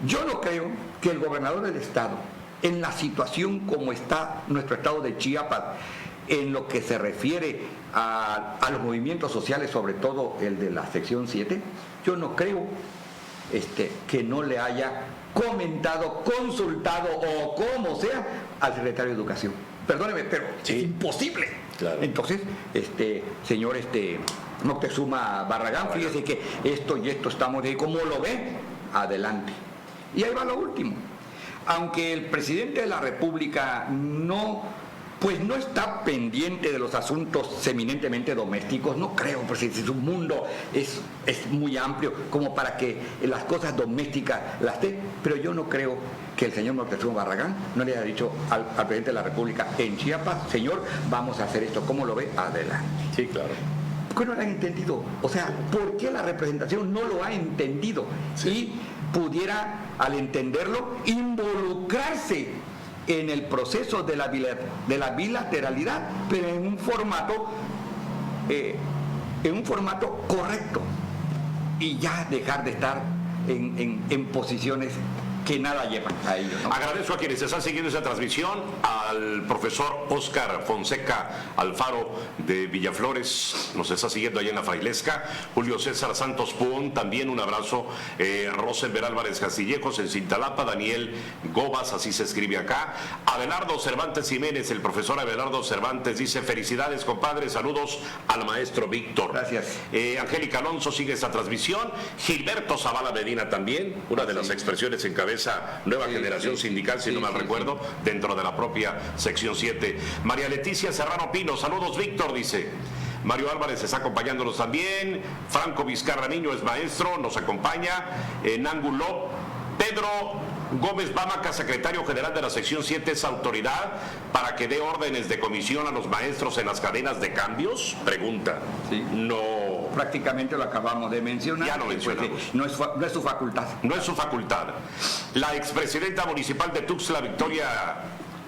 yo no creo que el gobernador del estado, en la situación como está nuestro estado de Chiapas, en lo que se refiere a los movimientos sociales, sobre todo el de la sección 7, yo no creo que no le haya comentado, consultado o como sea al secretario de Educación. Perdóneme, pero sí, es imposible. Claro. Entonces, señor Moctezuma Barragán, fíjese que esto y esto estamos de, ¿cómo lo ve? Adelante. Y ahí va lo último. Aunque el presidente de la República no pues no está pendiente de los asuntos eminentemente domésticos, no creo, porque su mundo es muy amplio como para que las cosas domésticas las dé, pero yo no creo que el señor Moctezuma Barragán no le haya dicho al presidente de la República en Chiapas, señor, vamos a hacer esto, ¿cómo lo ve? Adelante. Sí, claro. ¿Por qué no lo han entendido? O sea, ¿por qué la representación no lo ha entendido? Sí. Y pudiera, al entenderlo, involucrarse en el proceso de la bilateralidad, pero en un formato correcto, y ya dejar de estar en posiciones que nada llevan a ello, ¿no? Agradezco a quienes están siguiendo esa transmisión, al profesor Óscar Fonseca Alfaro de Villaflores, nos está siguiendo allá en la Frailesca, Julio César Santos Puón, también un abrazo, Rosenber Álvarez Castillejos en Cintalapa, Daniel Gobas, así se escribe acá, Abelardo Cervantes Jiménez, el profesor Abelardo Cervantes dice, felicidades compadre, saludos al maestro Víctor. Gracias. Angélica Alonso sigue esta transmisión, Gilberto Zavala Medina también, una de las expresiones en cabeza Nueva Generación Sindical, si no mal recuerdo, dentro de la propia sección 7. María Leticia Serrano Pino, saludos Víctor, dice. Mario Álvarez está acompañándonos también. Franco Vizcarra Niño es maestro, nos acompaña. Nángulo. Pedro Gómez Bámaca, secretario general de la sección 7, es autoridad para que dé órdenes de comisión a los maestros en las cadenas de cambios. Pregunta. Sí. No. Prácticamente lo acabamos de mencionar. Ya lo mencionamos. Pues, no es su facultad. No es su facultad. La expresidenta municipal de Tuxtla, Victoria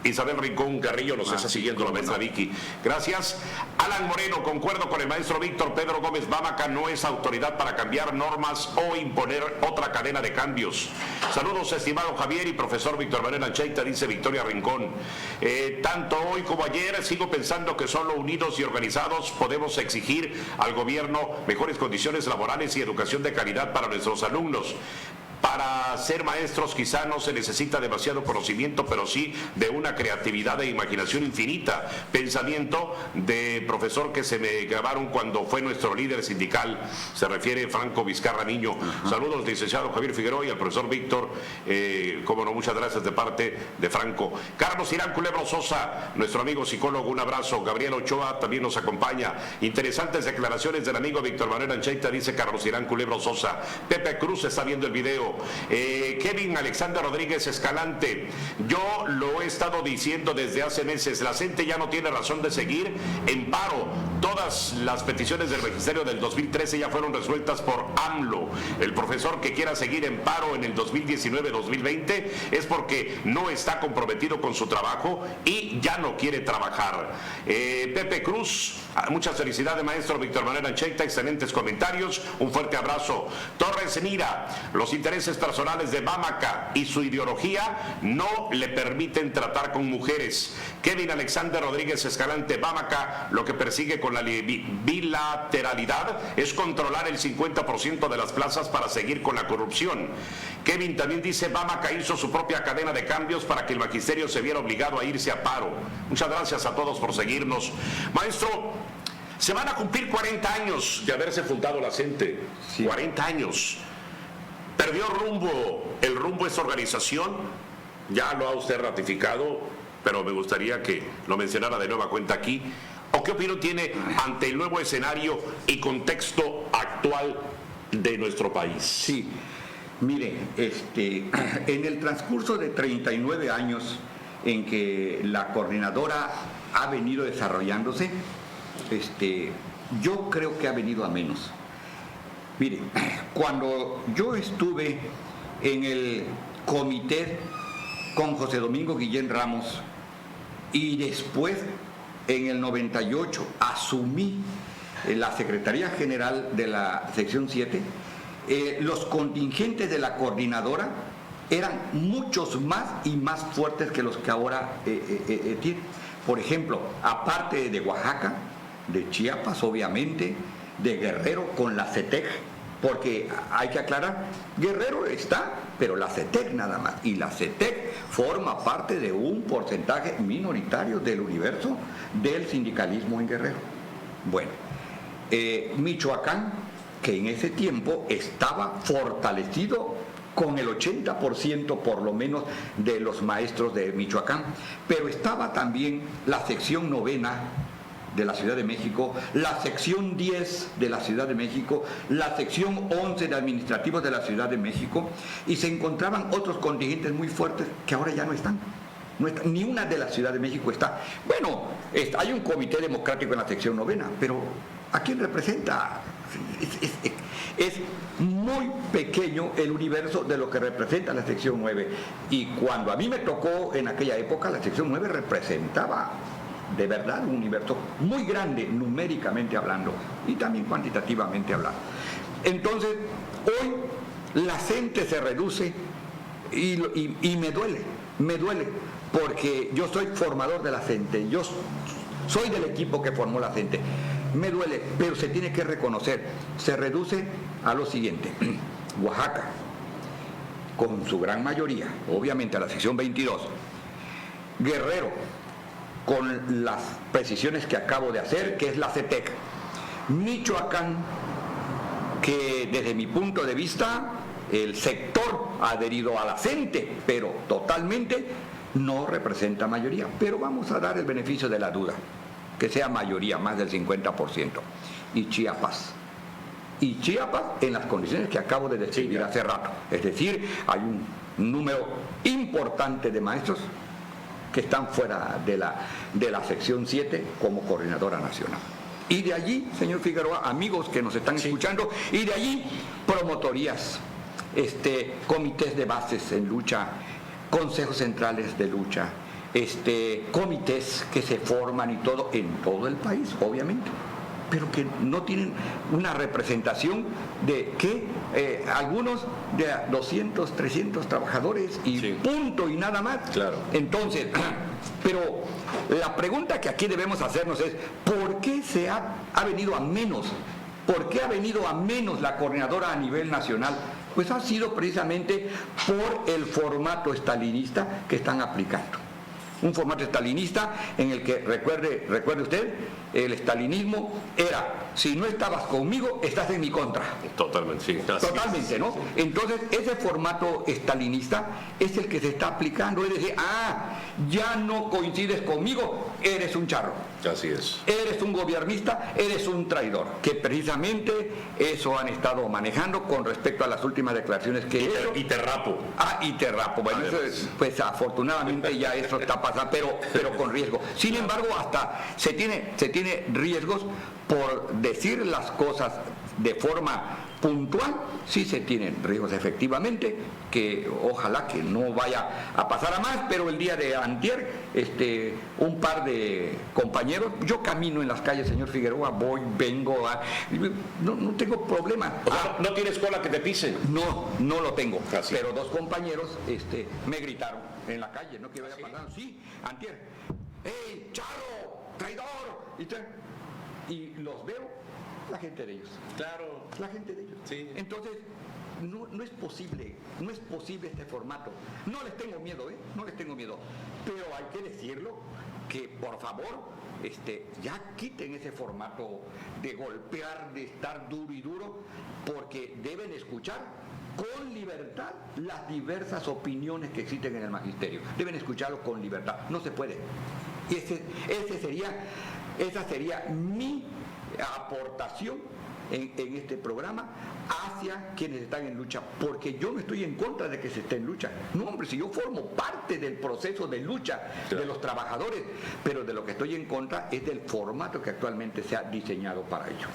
Isabel Rincón Carrillo, nos está siguiendo la maestra Vicky. Gracias. Alan Moreno, concuerdo con el maestro Víctor. Pedro Gómez Bámaca no es autoridad para cambiar normas o imponer otra cadena de cambios. Saludos, estimado Javier y profesor Víctor Manuel Anchaita, dice Victoria Rincón. Tanto hoy como ayer sigo pensando que solo unidos y organizados podemos exigir al gobierno mejores condiciones laborales y educación de calidad para nuestros alumnos. Para ser maestros quizá no se necesita demasiado conocimiento, pero sí de una creatividad e imaginación infinita. Pensamiento de profesor que se me grabaron cuando fue nuestro líder sindical, se refiere Franco Vizcarra Niño. Saludos, licenciado Javier Figueroa y al profesor Víctor, como no, muchas gracias de parte de Franco. Carlos Irán Culebro Sosa, nuestro amigo psicólogo, un abrazo. Gabriel Ochoa también nos acompaña. Interesantes declaraciones del amigo Víctor Manuel Anchaita, dice Carlos Irán Culebro Sosa. Pepe Cruz está viendo el video. Kevin Alexander Rodríguez Escalante, yo lo he estado diciendo desde hace meses, la gente ya no tiene razón de seguir en paro. Todas las peticiones del magisterio del 2013 ya fueron resueltas por AMLO. El profesor que quiera seguir en paro en el 2019-2020 es porque no está comprometido con su trabajo y ya no quiere trabajar. Pepe Cruz, muchas felicidades maestro Víctor Manuel Anchaita, excelentes comentarios, un fuerte abrazo. Torres Mira, los intereses personales de Bámaca y su ideología no le permiten tratar con mujeres. Kevin Alexander Rodríguez Escalante, Bámaca lo que persigue con la bilateralidad es controlar el 50% de las plazas para seguir con la corrupción. Kevin también dice, Bámaca hizo su propia cadena de cambios para que el magisterio se viera obligado a irse a paro. Muchas gracias a todos por seguirnos. Maestro, se van a cumplir 40 años de haberse fundado la CENTE. Sí. 40 años. ¿Perdió el rumbo esta organización? Ya lo ha usted ratificado, pero me gustaría que lo mencionara de nueva cuenta aquí. ¿O qué opinión tiene ante el nuevo escenario y contexto actual de nuestro país? Sí, mire, en el transcurso de 39 años en que la coordinadora ha venido desarrollándose, yo creo que ha venido a menos. Mire, cuando yo estuve en el comité con José Domingo Guillén Ramos y después en el 98 asumí la Secretaría General de la Sección 7, los contingentes de la coordinadora eran muchos más y más fuertes que los que ahora tienen. Por ejemplo, aparte de Oaxaca, de Chiapas obviamente, de Guerrero con la CETEC, porque hay que aclarar, Guerrero está, pero la CETEC nada más, y la CETEC forma parte de un porcentaje minoritario del universo del sindicalismo en Guerrero. Bueno, Michoacán, que en ese tiempo estaba fortalecido con el 80% por lo menos de los maestros de Michoacán, pero estaba también la sección 9 de la Ciudad de México, la sección 10 de la Ciudad de México, la sección 11 de administrativos de la Ciudad de México, y se encontraban otros contingentes muy fuertes que ahora ya no están. Ni una de la Ciudad de México está. Bueno, hay un comité democrático en la sección 9, pero ¿a quién representa? Es muy pequeño el universo de lo que representa la sección 9. Y cuando a mí me tocó en aquella época, la sección 9 representaba de verdad un universo muy grande, numéricamente hablando, y también cuantitativamente hablando. Entonces, hoy la gente se reduce y me duele, porque yo soy formador de la gente, yo soy del equipo que formó la gente. Me duele, pero se tiene que reconocer, se reduce a lo siguiente. Oaxaca, con su gran mayoría, obviamente a la sección 22, Guerrero, con las precisiones que acabo de hacer, que es la CETEC, Michoacán, que desde mi punto de vista, el sector adherido a la CENTE, pero totalmente no representa mayoría, pero vamos a dar el beneficio de la duda, que sea mayoría, más del 50%, y Chiapas en las condiciones que acabo de describir hace rato, es decir, hay un número importante de maestros que están fuera de la sección 7 como coordinadora nacional. Y de allí, señor Figueroa, amigos que nos están escuchando, y de allí promotorías, comités de bases en lucha, consejos centrales de lucha, comités que se forman y todo en todo el país, obviamente, pero que no tienen una representación de algunos de 200, 300 trabajadores y punto y nada más. Claro. Entonces, pero la pregunta que aquí debemos hacernos es, ¿por qué ha venido a menos? ¿Por qué ha venido a menos la coordinadora a nivel nacional? Pues ha sido precisamente por el formato estalinista que están aplicando. Un formato estalinista en el que, recuerde usted, el estalinismo era, si no estabas conmigo, estás en mi contra. Totalmente, sí. Totalmente, ¿no? Entonces, ese formato estalinista es el que se está aplicando. Es decir, ya no coincides conmigo, eres un charro. Así es. Eres un gobernista, eres un traidor. Que precisamente eso han estado manejando con respecto a las últimas declaraciones que he hecho. Y te rapo. Y te rapo. Bueno, eso pues afortunadamente ya eso está pasando, pero con riesgo. Sin embargo, hasta se tiene riesgos por decir las cosas de forma puntual, sí se tienen riesgos efectivamente, que ojalá que no vaya a pasar a más, pero el día de antier, un par de compañeros, yo camino en las calles, señor Figueroa, voy, vengo, no tengo problema. O sea, ¿no tienes cola que te pisen? No lo tengo, así. Pero dos compañeros me gritaron en la calle, ¿no? Que vaya pasando, sí, antier, ¡hey, charro, traidor! Y los veo, la gente de ellos. Claro. La gente de ellos. Sí. Entonces, no es posible este formato. No les tengo miedo, no les tengo miedo. Pero hay que decirlo, que por favor, ya quiten ese formato de golpear, de estar duro y duro, porque deben escuchar con libertad las diversas opiniones que existen en el magisterio. Deben escucharlo con libertad. No se puede. Y esa sería mi aportación en este programa hacia quienes están en lucha, porque yo no estoy en contra de que se esté en lucha. No, hombre, si yo formo parte del proceso de lucha de los trabajadores, pero de lo que estoy en contra es del formato que actualmente se ha diseñado para ello.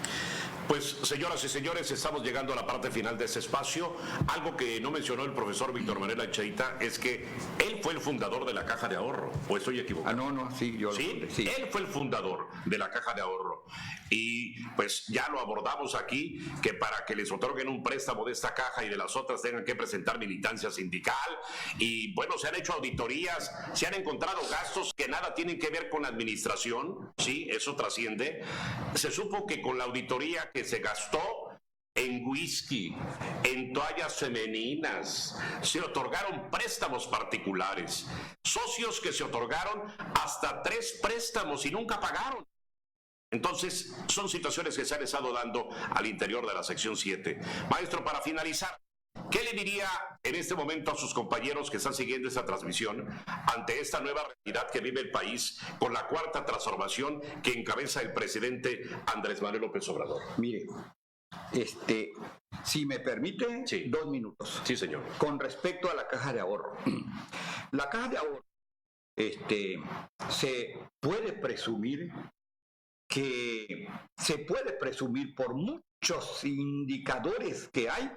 Pues, señoras y señores, estamos llegando a la parte final de ese espacio. Algo que no mencionó el profesor Víctor Manuel Anchaíta es que él fue el fundador de la Caja de Ahorro, ¿o estoy equivocado? Sí, yo lo ¿Sí? Sí, él fue el fundador de la Caja de Ahorro. Y pues ya lo abordamos aquí, que para que les otorguen un préstamo de esta caja y de las otras tengan que presentar militancia sindical. Y bueno, se han hecho auditorías, se han encontrado gastos que nada tienen que ver con la administración, sí, eso trasciende. Se supo que con la auditoría que se gastó en whisky, en toallas femeninas, se otorgaron préstamos particulares, socios que se otorgaron hasta 3 préstamos y nunca pagaron. Entonces, son situaciones que se han estado dando al interior de la sección 7. Maestro, para finalizar, ¿Qué le diría en este momento a sus compañeros que están siguiendo esta transmisión ante esta nueva realidad que vive el país con la cuarta transformación que encabeza el presidente Andrés Manuel López Obrador? Mire, si me permite, Sí. 2 minutos. Sí, señor. Con respecto a la caja de ahorro. La caja de ahorro, se puede presumir por muchos indicadores que hay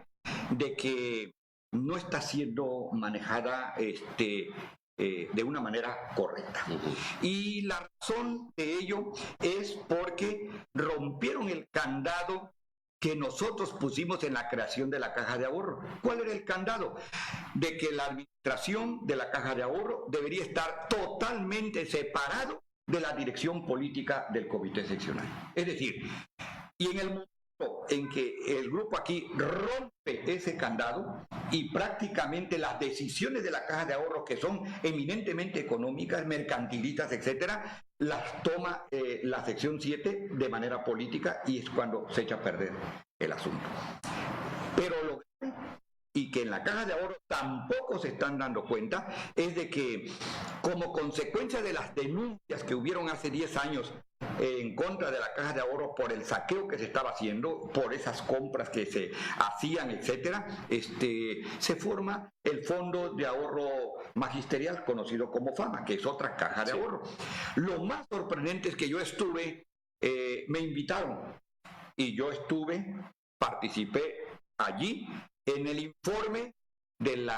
de que no está siendo manejada de una manera correcta. Y la razón de ello es porque rompieron el candado que nosotros pusimos en la creación de la caja de ahorro. ¿Cuál era el candado? De que la administración de la caja de ahorro debería estar totalmente separado de la dirección política del comité seccional. Es decir, y en el momento en que el grupo aquí rompe ese candado y prácticamente las decisiones de la caja de ahorro, que son eminentemente económicas, mercantilistas, etcétera, las toma la sección 7 de manera política, y es cuando se echa a perder el asunto. Pero lo y que en la caja de ahorro tampoco se están dando cuenta es de que, como consecuencia de las denuncias que hubieron hace 10 años en contra de la caja de ahorro por el saqueo que se estaba haciendo, por esas compras que se hacían, etcétera, se forma el Fondo de Ahorro Magisterial, conocido como FAMA, que es otra caja de ahorro. Lo más sorprendente es que yo me invitaron y yo participé allí en el informe del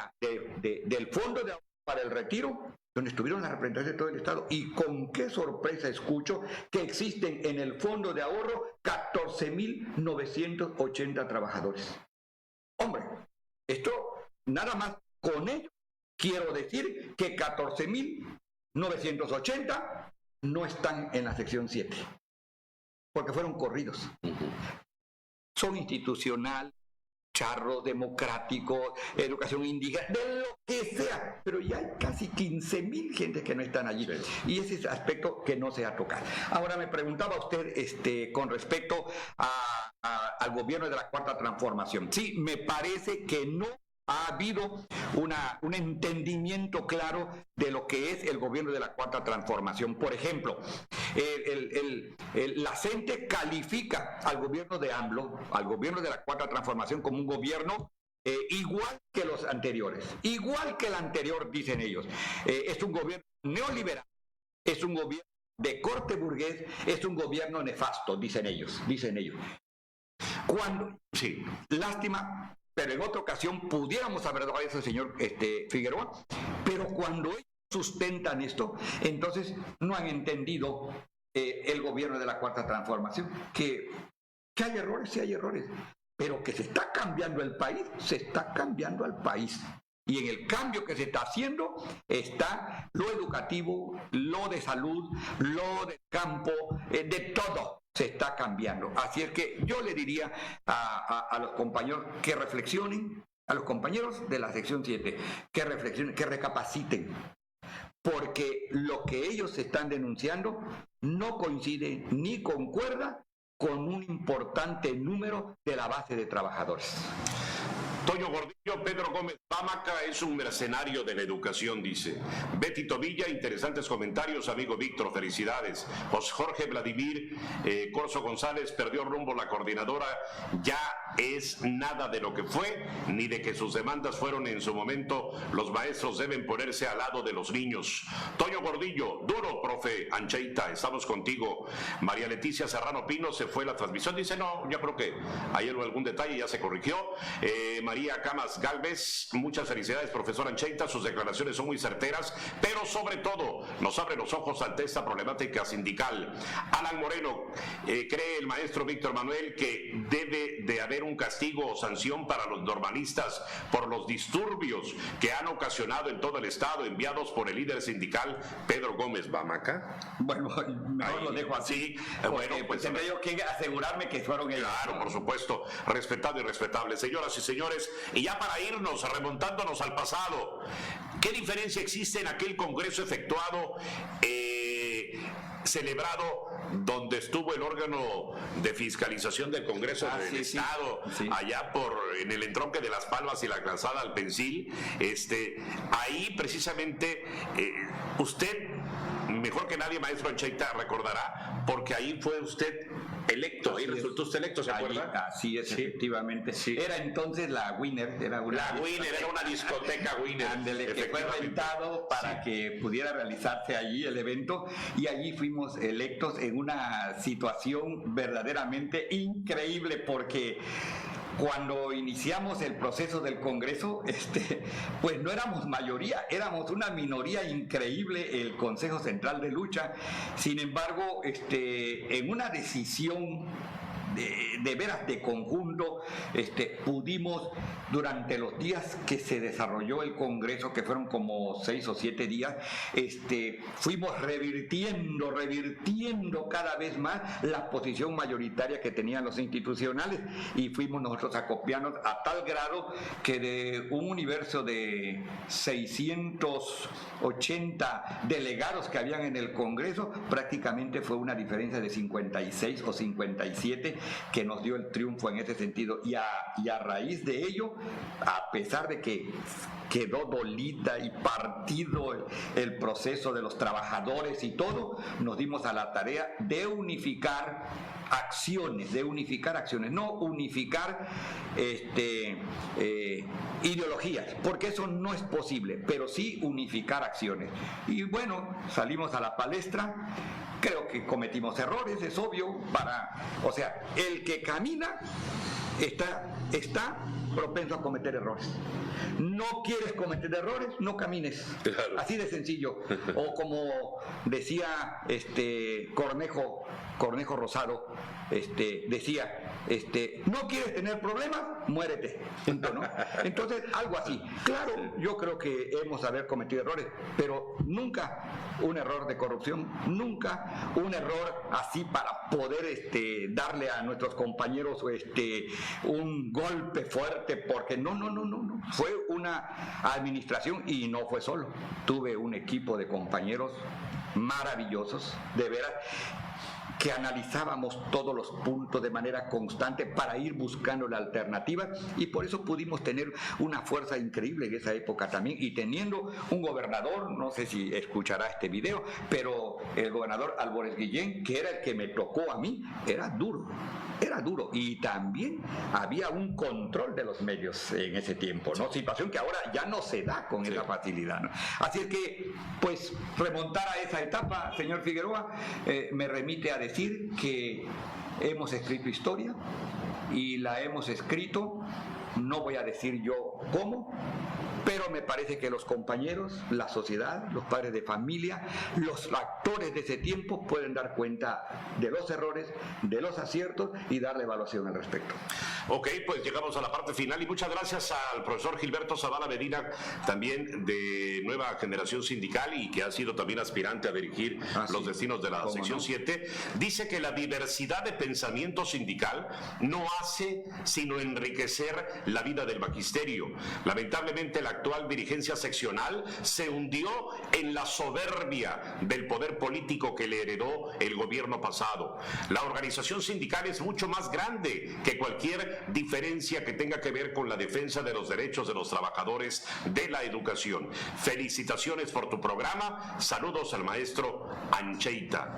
Fondo de Ahorro para el Retiro, donde estuvieron las representantes de todo el Estado, y con qué sorpresa escucho que existen en el Fondo de Ahorro 14.980 trabajadores. Hombre, esto nada más con ello quiero decir que 14.980 no están en la sección 7, porque fueron corridos. Son institucional, charro, democrático, educación indígena, de lo que sea, pero ya hay casi 15.000 gentes que no están allí, y ese es el aspecto que no se ha tocado. Ahora, me preguntaba usted con respecto al gobierno de la Cuarta Transformación. Sí, me parece que no ha habido un entendimiento claro de lo que es el gobierno de la Cuarta Transformación. Por ejemplo, la gente califica al gobierno de AMLO, al gobierno de la Cuarta Transformación, como un gobierno igual que los anteriores, igual que el anterior, dicen ellos. Es un gobierno neoliberal, es un gobierno de corte burgués, es un gobierno nefasto, dicen ellos. Sí, lástima, pero en otra ocasión pudiéramos haber dado a eso, señor Figueroa, pero cuando ellos sustentan esto, entonces no han entendido el gobierno de la Cuarta Transformación, que hay errores, sí hay errores, pero que se está cambiando el país, se está cambiando al país. Y en el cambio que se está haciendo está lo educativo, lo de salud, lo del campo, de todo se está cambiando. Así es que yo le diría a los compañeros que reflexionen, a los compañeros de la sección 7, que reflexionen, que recapaciten, porque lo que ellos están denunciando no coincide ni concuerda con un importante número de la base de trabajadores. Toño Gordillo, Pedro Gómez Bámaca es un mercenario de la educación, dice. Betty Tobilla, interesantes comentarios, amigo Víctor, felicidades. Jorge Vladimir Corso González, perdió rumbo la coordinadora, ya es nada de lo que fue, ni de que sus demandas fueron en su momento. Los maestros deben ponerse al lado de los niños. Toño Gordillo, duro, profe Ancheita, estamos contigo. María Leticia Serrano Pino, se fue la transmisión, dice, no, yo creo que ayer hubo algún detalle, ya se corrigió. María Camas Galvez, muchas felicidades, profesor Ancheita, sus declaraciones son muy certeras, pero sobre todo nos abre los ojos ante esta problemática sindical. Alan Moreno, cree el maestro Víctor Manuel que debe de haber un castigo o sanción para los normalistas por los disturbios que han ocasionado en todo el estado, enviados por el líder sindical Pedro Gómez Bámaca. Bueno, mejor lo dejo así. Bueno, pues tendré yo que asegurarme que fueron ellos. Claro, por supuesto, respetado y respetable. Señoras y señores, y ya para irnos, remontándonos al pasado, ¿qué diferencia existe en aquel congreso efectuado celebrado donde estuvo el órgano de fiscalización del Congreso del Estado, allá en el entronque de Las Palmas y la calzada al Pensil. Ahí precisamente usted, mejor que nadie, maestro Ancheita, recordará, porque ahí fue usted electo, ahí resultó usted electo, ¿se acuerda? Así es, efectivamente. Sí. Era entonces la Winner, era una discoteca Winner. Que fue rentado para que pudiera realizarse allí el evento, y allí fuimos electos en una situación verdaderamente increíble, porque cuando iniciamos el proceso del Congreso, pues no éramos mayoría, éramos una minoría increíble, el Consejo Central de Lucha. Sin embargo, en una decisión de veras de conjunto, pudimos, durante los días que se desarrolló el Congreso, que fueron como 6 o 7 días, fuimos revirtiendo cada vez más la posición mayoritaria que tenían los institucionales, y fuimos nosotros acopiándonos a tal grado que de un universo de 680 delegados que habían en el Congreso, prácticamente fue una diferencia de 56 o 57 que nos dio el triunfo en ese sentido, y a raíz de ello, a pesar de que quedó dolida y partido el proceso de los trabajadores y todo, nos dimos a la tarea de unificar acciones, no unificar ideologías, porque eso no es posible, pero sí unificar acciones. Y bueno, salimos a la palestra. Creo que cometimos errores, es obvio, o sea, el que camina está propenso a cometer errores. No quieres cometer errores, no camines. Claro. Así de sencillo. O como decía Cornejo Rosado, decía, no quieres tener problemas, muérete. ¿No? Entonces, algo así. Claro, yo creo que hemos de haber cometido errores, pero nunca un error de corrupción, nunca un error así para poder darle a nuestros compañeros un golpe fuerte, porque no. Fue una administración, y no fue solo. Tuve un equipo de compañeros maravillosos, de veras, que analizábamos todos los puntos de manera constante para ir buscando la alternativa, y por eso pudimos tener una fuerza increíble en esa época también, y teniendo un gobernador, no sé si escuchará este video, pero el gobernador Álvarez Guillén, que era el que me tocó a mí, era duro, y también había un control de los medios en ese tiempo, ¿no? Situación que ahora ya no se da con esa facilidad, ¿no? Así es que, pues, remontar a esa etapa, señor Figueroa, me remite a decir que hemos escrito historia, y la hemos escrito, no voy a decir yo cómo, pero me parece que los compañeros, la sociedad, los padres de familia, los actores de ese tiempo pueden dar cuenta de los errores, de los aciertos, y darle evaluación al respecto. Ok, pues llegamos a la parte final, y muchas gracias al profesor Gilberto Zavala Medina, también de Nueva Generación Sindical, y que ha sido también aspirante a dirigir los destinos de la sección 7. Dice que la diversidad de pensamiento sindical no hace sino enriquecer la vida del magisterio. Lamentablemente, la actual dirigencia seccional se hundió en la soberbia del poder político que le heredó el gobierno pasado. La organización sindical es mucho más grande que cualquier diferencia que tenga que ver con la defensa de los derechos de los trabajadores de la educación. Felicitaciones por tu programa. Saludos al maestro Ancheita.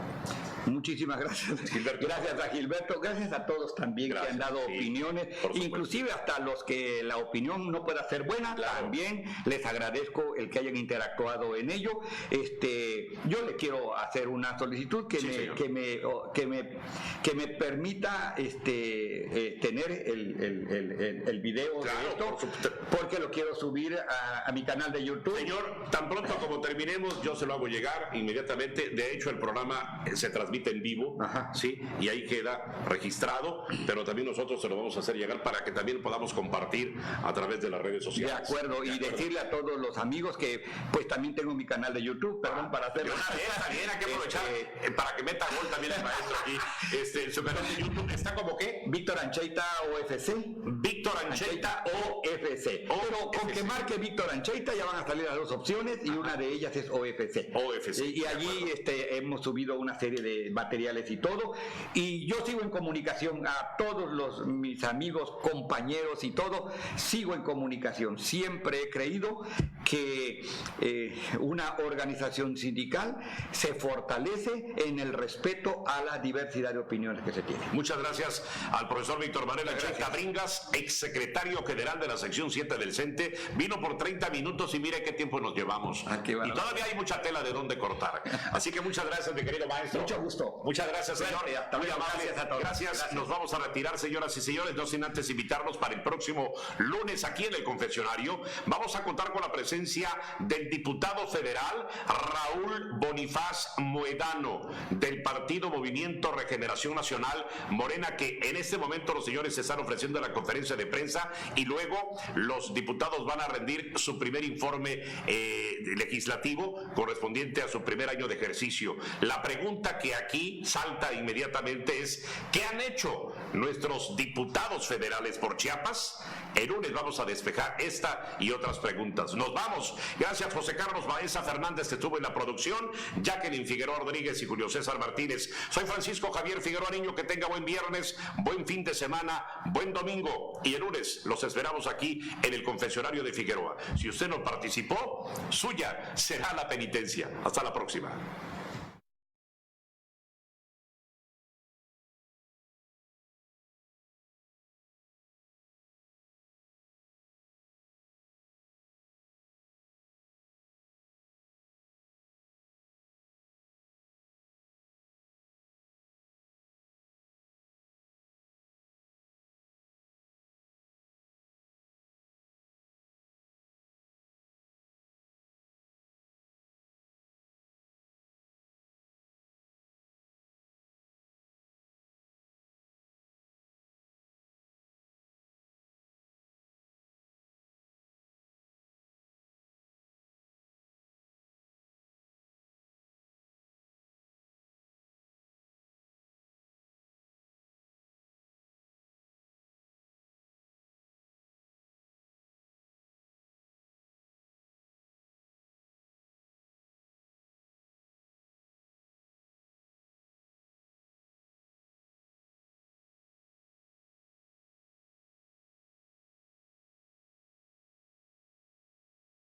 Muchísimas gracias, Gilberto. Gracias a Gilberto, gracias a todos también que han dado opiniones, inclusive hasta los que la opinión no pueda ser buena, también les agradezco el que hayan interactuado en ello. Yo le quiero hacer una solicitud que me permita tener el video de esto, porque lo quiero subir a mi canal de YouTube. Señor, tan pronto como terminemos, yo se lo hago llegar inmediatamente. De hecho, el programa se transmite en vivo, ¿sí? Y ahí queda registrado, pero también nosotros se lo vamos a hacer llegar para que también podamos compartir a través de las redes sociales. De acuerdo, y decirle a todos los amigos que pues también tengo mi canal de YouTube, perdón, para hacerlo. También hay que aprovechar para que meta gol también el maestro aquí. Su canal de YouTube está como ¿qué? Víctor Ancheita OFC. Víctor Ancheita OFC. Pero con que marque Víctor Ancheita ya van a salir las dos opciones y una de ellas es OFC. Y allí hemos subido una serie de materiales y todo. Y yo sigo en comunicación a todos mis amigos, compañeros y todo. Sigo en comunicación. Siempre he creído que una organización sindical se fortalece en el respeto a la diversidad de opiniones que se tiene. Muchas gracias al profesor Víctor Manuel Ancheita Bringas, exsecretario general de la sección 7 del CENTE. Vino por 30 minutos y mire qué tiempo nos llevamos. Y todavía hay mucha tela de dónde cortar. Así que muchas gracias, mi querido maestro. Mucho gusto. Muchas gracias, señor. Muy amable. Gracias a todos. Gracias. Nos vamos a retirar, señoras y señores, no sin antes invitarlos para el próximo lunes aquí en el confesionario. Vamos a contar con la presencia del diputado federal Raúl Bonifaz Moedano, del Partido Movimiento Regeneración Nacional Morena, que en este momento los señores se están ofreciendo en la conferencia de prensa y luego los diputados van a rendir su primer informe legislativo correspondiente a su primer año de ejercicio. La pregunta que aquí salta inmediatamente es: ¿qué han hecho nuestros diputados federales por Chiapas? El lunes vamos a despejar esta y otras preguntas. Nos vamos. Gracias, José Carlos Baeza Fernández, que estuvo en la producción, Jacqueline Figueroa Rodríguez y Julio César Martínez. Soy Francisco Javier Figueroa Niño. Que tenga buen viernes, buen fin de semana, buen domingo, y el lunes los esperamos aquí en el confesionario de Figueroa. Si usted no participó, suya será la penitencia. Hasta la próxima.